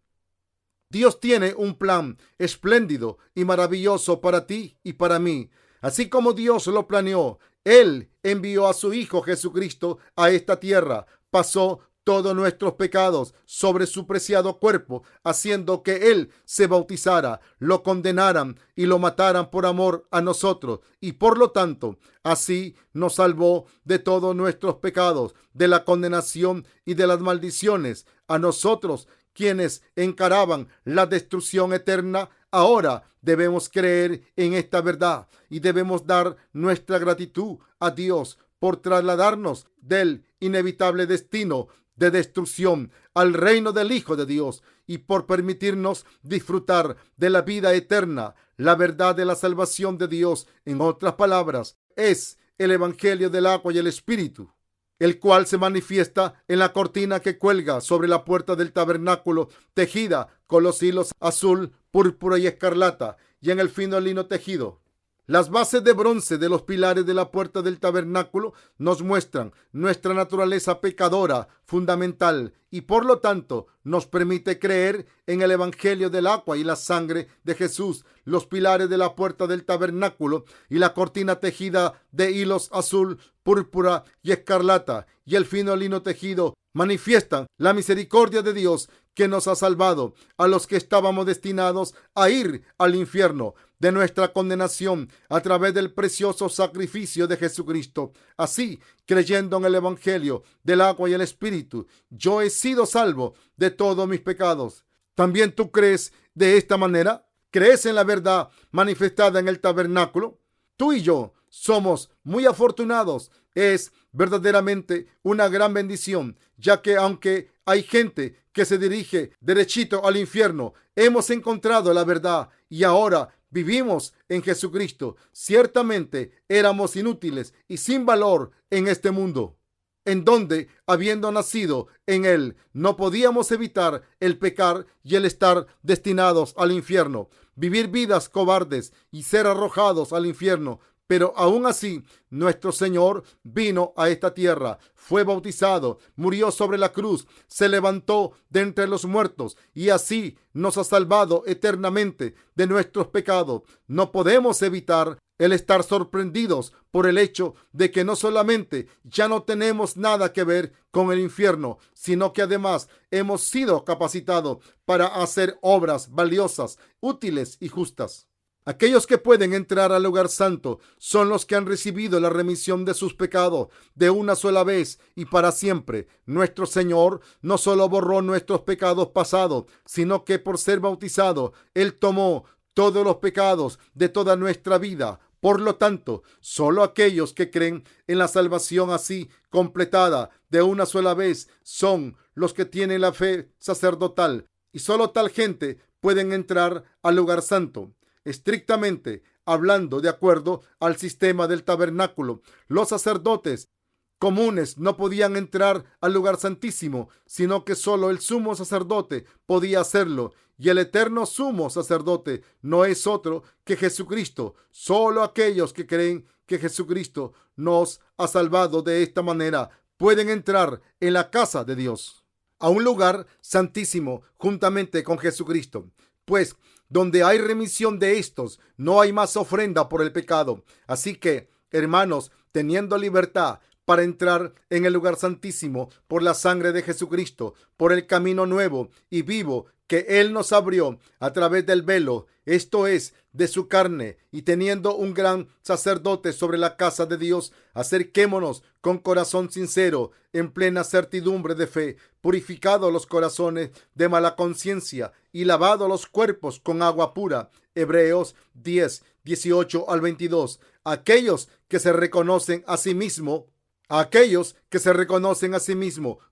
Dios tiene un plan espléndido y maravilloso para ti y para mí. Así como Dios lo planeó, Él envió a su Hijo Jesucristo a esta tierra, pasó todos nuestros pecados sobre su preciado cuerpo, haciendo que Él se bautizara, lo condenaran y lo mataran por amor a nosotros, y por lo tanto, así nos salvó de todos nuestros pecados, de la condenación y de las maldiciones. A nosotros, quienes encaraban la destrucción eterna, ahora debemos creer en esta verdad y debemos dar nuestra gratitud a Dios por trasladarnos del inevitable destino de destrucción al reino del Hijo de Dios y por permitirnos disfrutar de la vida eterna. La verdad de la salvación de Dios, en otras palabras, es el Evangelio del agua y el Espíritu, el cual se manifiesta en la cortina que cuelga sobre la puerta del tabernáculo, tejida con los hilos azul, púrpura y escarlata, y en el fino lino tejido. Las bases de bronce de los pilares de la puerta del tabernáculo nos muestran nuestra naturaleza pecadora fundamental y por lo tanto nos permite creer en el Evangelio del agua y la sangre de Jesús. Los pilares de la puerta del tabernáculo y la cortina tejida de hilos azul, púrpura y escarlata y el fino lino tejido manifiestan la misericordia de Dios que nos ha salvado a los que estábamos destinados a ir al infierno de nuestra condenación a través del precioso sacrificio de Jesucristo. Así, creyendo en el Evangelio del agua y el Espíritu, yo he sido salvo de todos mis pecados. ¿También tú crees de esta manera? ¿Crees en la verdad manifestada en el tabernáculo? Tú y yo somos muy afortunados. Es verdaderamente una gran bendición, ya que aunque hay gente que se dirige derechito al infierno, hemos encontrado la verdad y ahora vivimos en Jesucristo. Ciertamente éramos inútiles y sin valor en este mundo, en donde, habiendo nacido en él, no podíamos evitar el pecar y el estar destinados al infierno, vivir vidas cobardes y ser arrojados al infierno. Pero aún así, nuestro Señor vino a esta tierra, fue bautizado, murió sobre la cruz, se levantó de entre los muertos y así nos ha salvado eternamente de nuestros pecados. No podemos evitar el estar sorprendidos por el hecho de que no solamente ya no tenemos nada que ver con el infierno, sino que además hemos sido capacitados para hacer obras valiosas, útiles y justas. Aquellos que pueden entrar al lugar santo son los que han recibido la remisión de sus pecados de una sola vez y para siempre. Nuestro Señor no solo borró nuestros pecados pasados, sino que por ser bautizado, Él tomó todos los pecados de toda nuestra vida. Por lo tanto, solo aquellos que creen en la salvación así completada de una sola vez son los que tienen la fe sacerdotal y solo tal gente pueden entrar al lugar santo. Estrictamente hablando, de acuerdo al sistema del tabernáculo, los sacerdotes comunes no podían entrar al lugar santísimo, sino que solo el sumo sacerdote podía hacerlo, y el eterno sumo sacerdote no es otro que Jesucristo. Solo aquellos que creen que Jesucristo nos ha salvado de esta manera pueden entrar en la casa de Dios, a un lugar santísimo juntamente con Jesucristo, pues donde hay remisión de estos, no hay más ofrenda por el pecado. Así que, hermanos, teniendo libertad para entrar en el lugar santísimo por la sangre de Jesucristo, por el camino nuevo y vivo que Él nos abrió a través del velo, esto es, de su carne, y teniendo un gran sacerdote sobre la casa de Dios, acerquémonos con corazón sincero, en plena certidumbre de fe, purificados los corazones de mala conciencia y lavados los cuerpos con agua pura. Hebreos 10, 18 al 22. Aquellos que se reconocen a sí mismos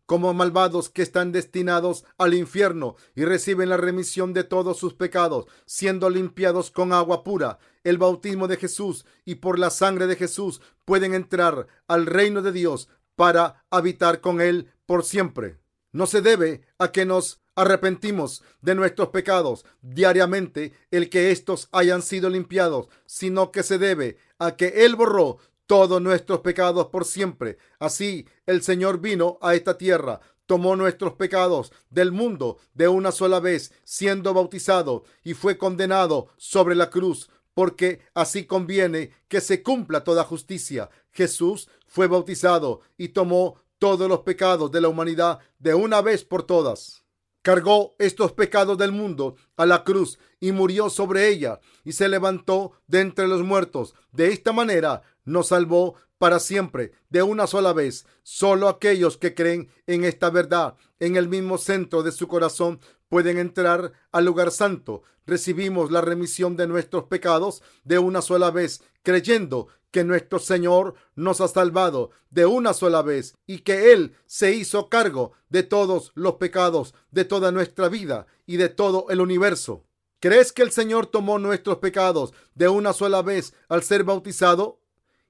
como malvados que están destinados al infierno y reciben la remisión de todos sus pecados, siendo limpiados con agua pura, el bautismo de Jesús y por la sangre de Jesús, pueden entrar al reino de Dios para habitar con Él por siempre. No se debe a que nos arrepentimos de nuestros pecados diariamente el que estos hayan sido limpiados, sino que se debe a que Él borró todos nuestros pecados por siempre. Así, el Señor vino a esta tierra, tomó nuestros pecados del mundo de una sola vez, siendo bautizado, y fue condenado sobre la cruz, porque así conviene que se cumpla toda justicia. Jesús fue bautizado y tomó todos los pecados de la humanidad de una vez por todas. Cargó estos pecados del mundo a la cruz y murió sobre ella y se levantó de entre los muertos. De esta manera nos salvó para siempre, de una sola vez. Solo aquellos que creen en esta verdad, en el mismo centro de su corazón, pueden entrar al lugar santo. Recibimos la remisión de nuestros pecados de una sola vez, creyendo que nuestro Señor nos ha salvado de una sola vez y que Él se hizo cargo de todos los pecados de toda nuestra vida y de todo el universo. ¿Crees que el Señor tomó nuestros pecados de una sola vez al ser bautizado?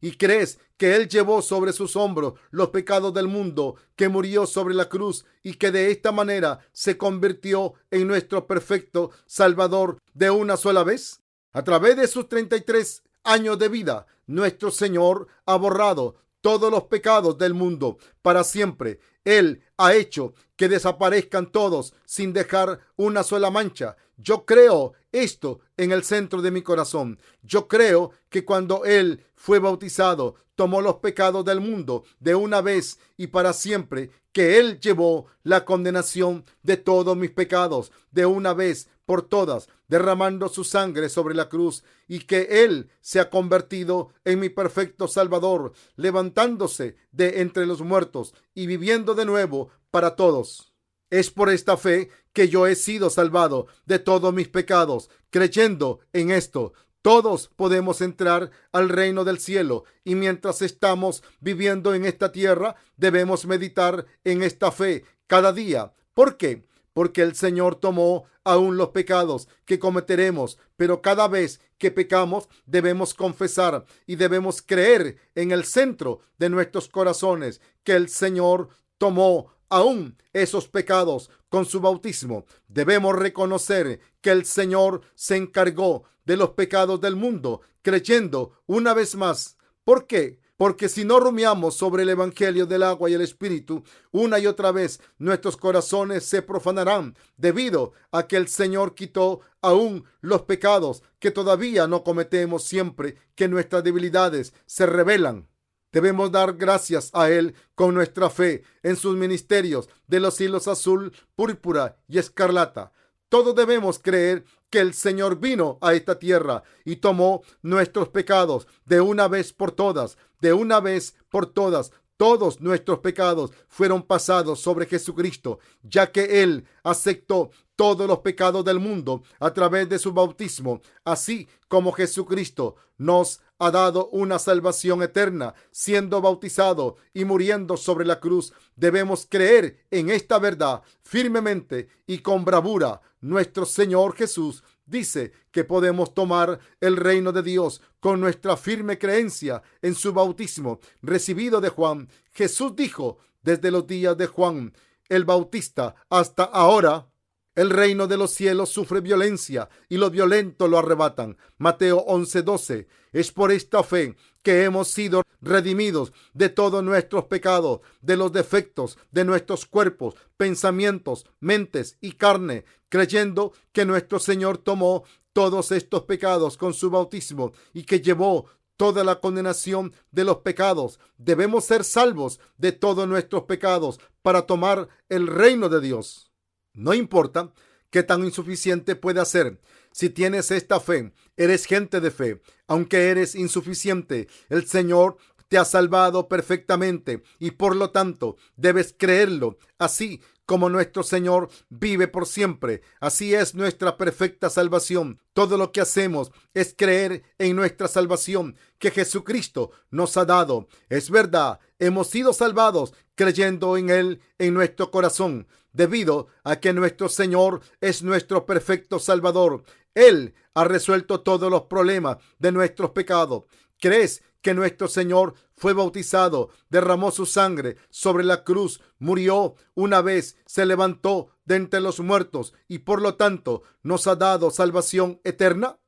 ¿Y crees que Él llevó sobre sus hombros los pecados del mundo, que murió sobre la cruz y que de esta manera se convirtió en nuestro perfecto Salvador de una sola vez? A través de sus 33 años de vida, nuestro Señor ha borrado todos los pecados del mundo para siempre. Él ha hecho que desaparezcan todos sin dejar una sola mancha. Yo creo esto en el centro de mi corazón. Yo creo que cuando Él fue bautizado, tomó los pecados del mundo de una vez y para siempre, que Él llevó la condenación de todos mis pecados de una vez por todas, derramando su sangre sobre la cruz, y que Él se ha convertido en mi perfecto Salvador, levantándose de entre los muertos y viviendo de nuevo para todos. Es por esta fe que yo he sido salvado de todos mis pecados. Creyendo en esto, todos podemos entrar al reino del cielo, y mientras estamos viviendo en esta tierra, debemos meditar en esta fe cada día. ¿Por qué? Porque el Señor tomó aún los pecados que cometeremos, pero cada vez que pecamos debemos confesar y debemos creer en el centro de nuestros corazones que el Señor tomó aún esos pecados con su bautismo. Debemos reconocer que el Señor se encargó de los pecados del mundo, creyendo una vez más. ¿Por qué? Porque si no rumiamos sobre el Evangelio del agua y el Espíritu una y otra vez, nuestros corazones se profanarán debido a que el Señor quitó aún los pecados que todavía no cometemos siempre que nuestras debilidades se revelan. Debemos dar gracias a Él con nuestra fe en sus ministerios de los hilos azul, púrpura y escarlata. Todos debemos creer que el Señor vino a esta tierra y tomó nuestros pecados de una vez por todas, de una vez por todas. Todos nuestros pecados fueron pasados sobre Jesucristo, ya que Él aceptó todos los pecados del mundo a través de su bautismo, así como Jesucristo nos ha dado una salvación eterna, siendo bautizado y muriendo sobre la cruz. Debemos creer en esta verdad firmemente y con bravura. Nuestro Señor Jesús dice que podemos tomar el reino de Dios con nuestra firme creencia en su bautismo recibido de Juan. Jesús dijo, desde los días de Juan el Bautista hasta ahora, el reino de los cielos sufre violencia y los violentos lo arrebatan. Mateo 11:12. Es por esta fe que hemos sido redimidos de todos nuestros pecados, de los defectos de nuestros cuerpos, pensamientos, mentes y carne, creyendo que nuestro Señor tomó todos estos pecados con su bautismo y que llevó toda la condenación de los pecados. Debemos ser salvos de todos nuestros pecados para tomar el reino de Dios. No importa qué tan insuficiente pueda ser. Si tienes esta fe, eres gente de fe. Aunque eres insuficiente, el Señor te ha salvado perfectamente y por lo tanto debes creerlo. Así como nuestro Señor vive por siempre, así es nuestra perfecta salvación. Todo lo que hacemos es creer en nuestra salvación que Jesucristo nos ha dado. Es verdad, hemos sido salvados creyendo en Él en nuestro corazón, debido a que nuestro Señor es nuestro perfecto Salvador. Él ha resuelto todos los problemas de nuestros pecados. ¿Crees que nuestro Señor fue bautizado, derramó su sangre sobre la cruz, murió una vez, se levantó de entre los muertos y por lo tanto nos ha dado salvación eterna?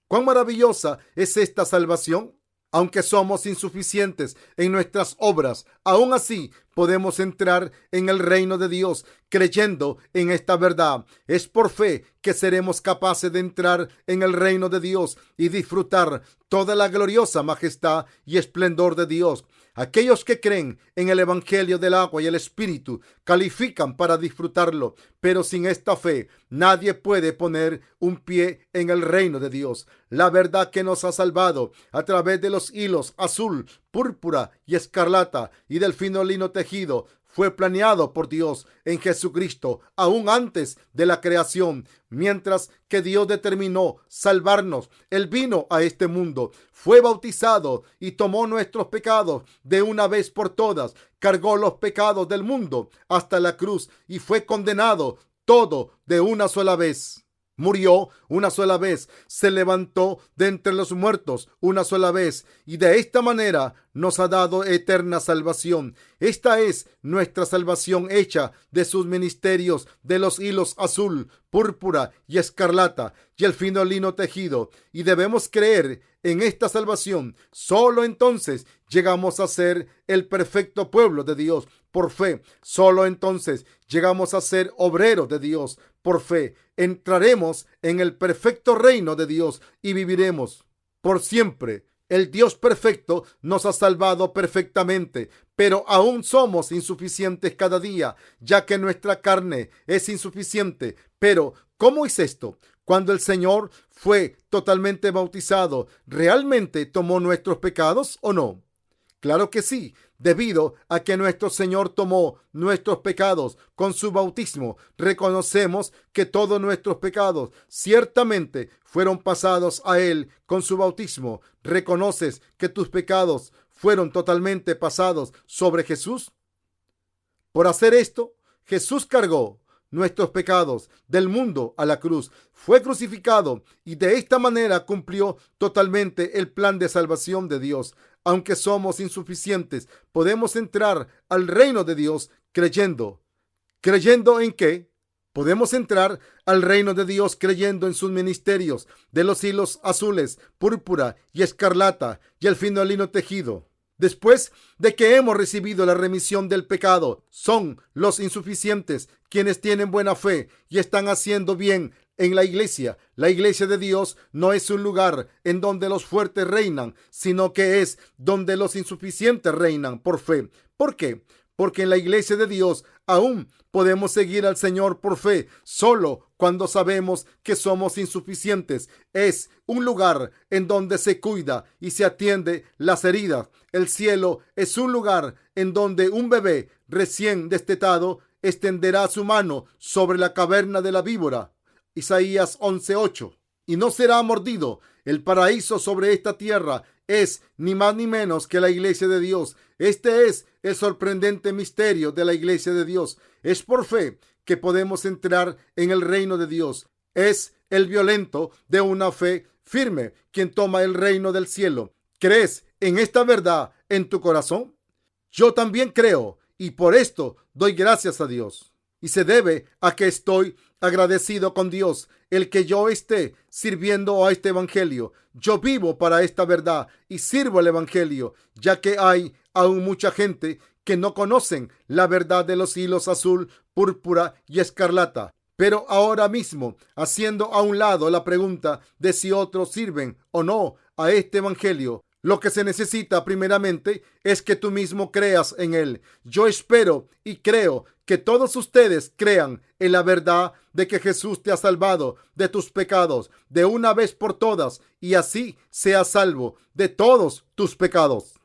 ¿Cuán maravillosa es esta salvación? Aunque somos insuficientes en nuestras obras, aún así podemos entrar en el reino de Dios creyendo en esta verdad. Es por fe que seremos capaces de entrar en el reino de Dios y disfrutar toda la gloriosa majestad y esplendor de Dios. Aquellos que creen en el Evangelio del agua y el Espíritu califican para disfrutarlo, pero sin esta fe nadie puede poner un pie en el reino de Dios. La verdad que nos ha salvado a través de los hilos azul, púrpura y escarlata y del fino lino tejido fue planeado por Dios en Jesucristo aún antes de la creación. Mientras que Dios determinó salvarnos, Él vino a este mundo, fue bautizado y tomó nuestros pecados de una vez por todas, cargó los pecados del mundo hasta la cruz y fue condenado todo de una sola vez. Murió una sola vez, se levantó de entre los muertos una sola vez y de esta manera nos ha dado eterna salvación. Esta es nuestra salvación hecha de sus ministerios, de los hilos azul, púrpura y escarlata y el fino lino tejido, y debemos creer en esta salvación. Solo entonces llegamos a ser el perfecto pueblo de Dios por fe. Solo entonces llegamos a ser obreros de Dios por fe. Entraremos en el perfecto reino de Dios y viviremos por siempre. El Dios perfecto nos ha salvado perfectamente, pero aún somos insuficientes cada día, ya que nuestra carne es insuficiente. Pero, ¿cómo es esto? Cuando el Señor fue totalmente bautizado, ¿realmente tomó nuestros pecados o no? Claro que sí, debido a que nuestro Señor tomó nuestros pecados con su bautismo. Reconocemos que todos nuestros pecados ciertamente fueron pasados a Él con su bautismo. ¿Reconoces que tus pecados fueron totalmente pasados sobre Jesús? Por hacer esto, Jesús cargó nuestros pecados del mundo a la cruz, fue crucificado y de esta manera cumplió totalmente el plan de salvación de Dios. Aunque somos insuficientes, podemos entrar al reino de Dios creyendo. ¿Creyendo en qué? Podemos entrar al reino de Dios creyendo en sus ministerios de los hilos azules, púrpura y escarlata y el fino lino tejido. Después de que hemos recibido la remisión del pecado, son los insuficientes quienes tienen buena fe y están haciendo bien en la iglesia. La iglesia de Dios no es un lugar en donde los fuertes reinan, sino que es donde los insuficientes reinan por fe. ¿Por qué? Porque en la iglesia de Dios aún podemos seguir al Señor por fe, solo cuando sabemos que somos insuficientes. Es un lugar en donde se cuida y se atiende las heridas. El cielo es un lugar en donde un bebé recién destetado extenderá su mano sobre la caverna de la víbora. Isaías 11:8. Y no será mordido. El paraíso sobre esta tierra es ni más ni menos que la iglesia de Dios. Este es el sorprendente misterio de la iglesia de Dios. Es por fe que podemos entrar en el reino de Dios. Es el violento de una fe firme quien toma el reino del cielo. ¿Crees en esta verdad en tu corazón? Yo también creo y por esto doy gracias a Dios. Y se debe a que estoy agradecido con Dios, el que yo esté sirviendo a este evangelio. Yo vivo para esta verdad y sirvo al evangelio, ya que hay aún mucha gente que no conocen la verdad de los hilos azul, púrpura y escarlata. Pero ahora mismo, haciendo a un lado la pregunta de si otros sirven o no a este evangelio, lo que se necesita primeramente es que tú mismo creas en él. Yo espero y creo que todos ustedes crean en la verdad de que Jesús te ha salvado de tus pecados de una vez por todas y así seas salvo de todos tus pecados.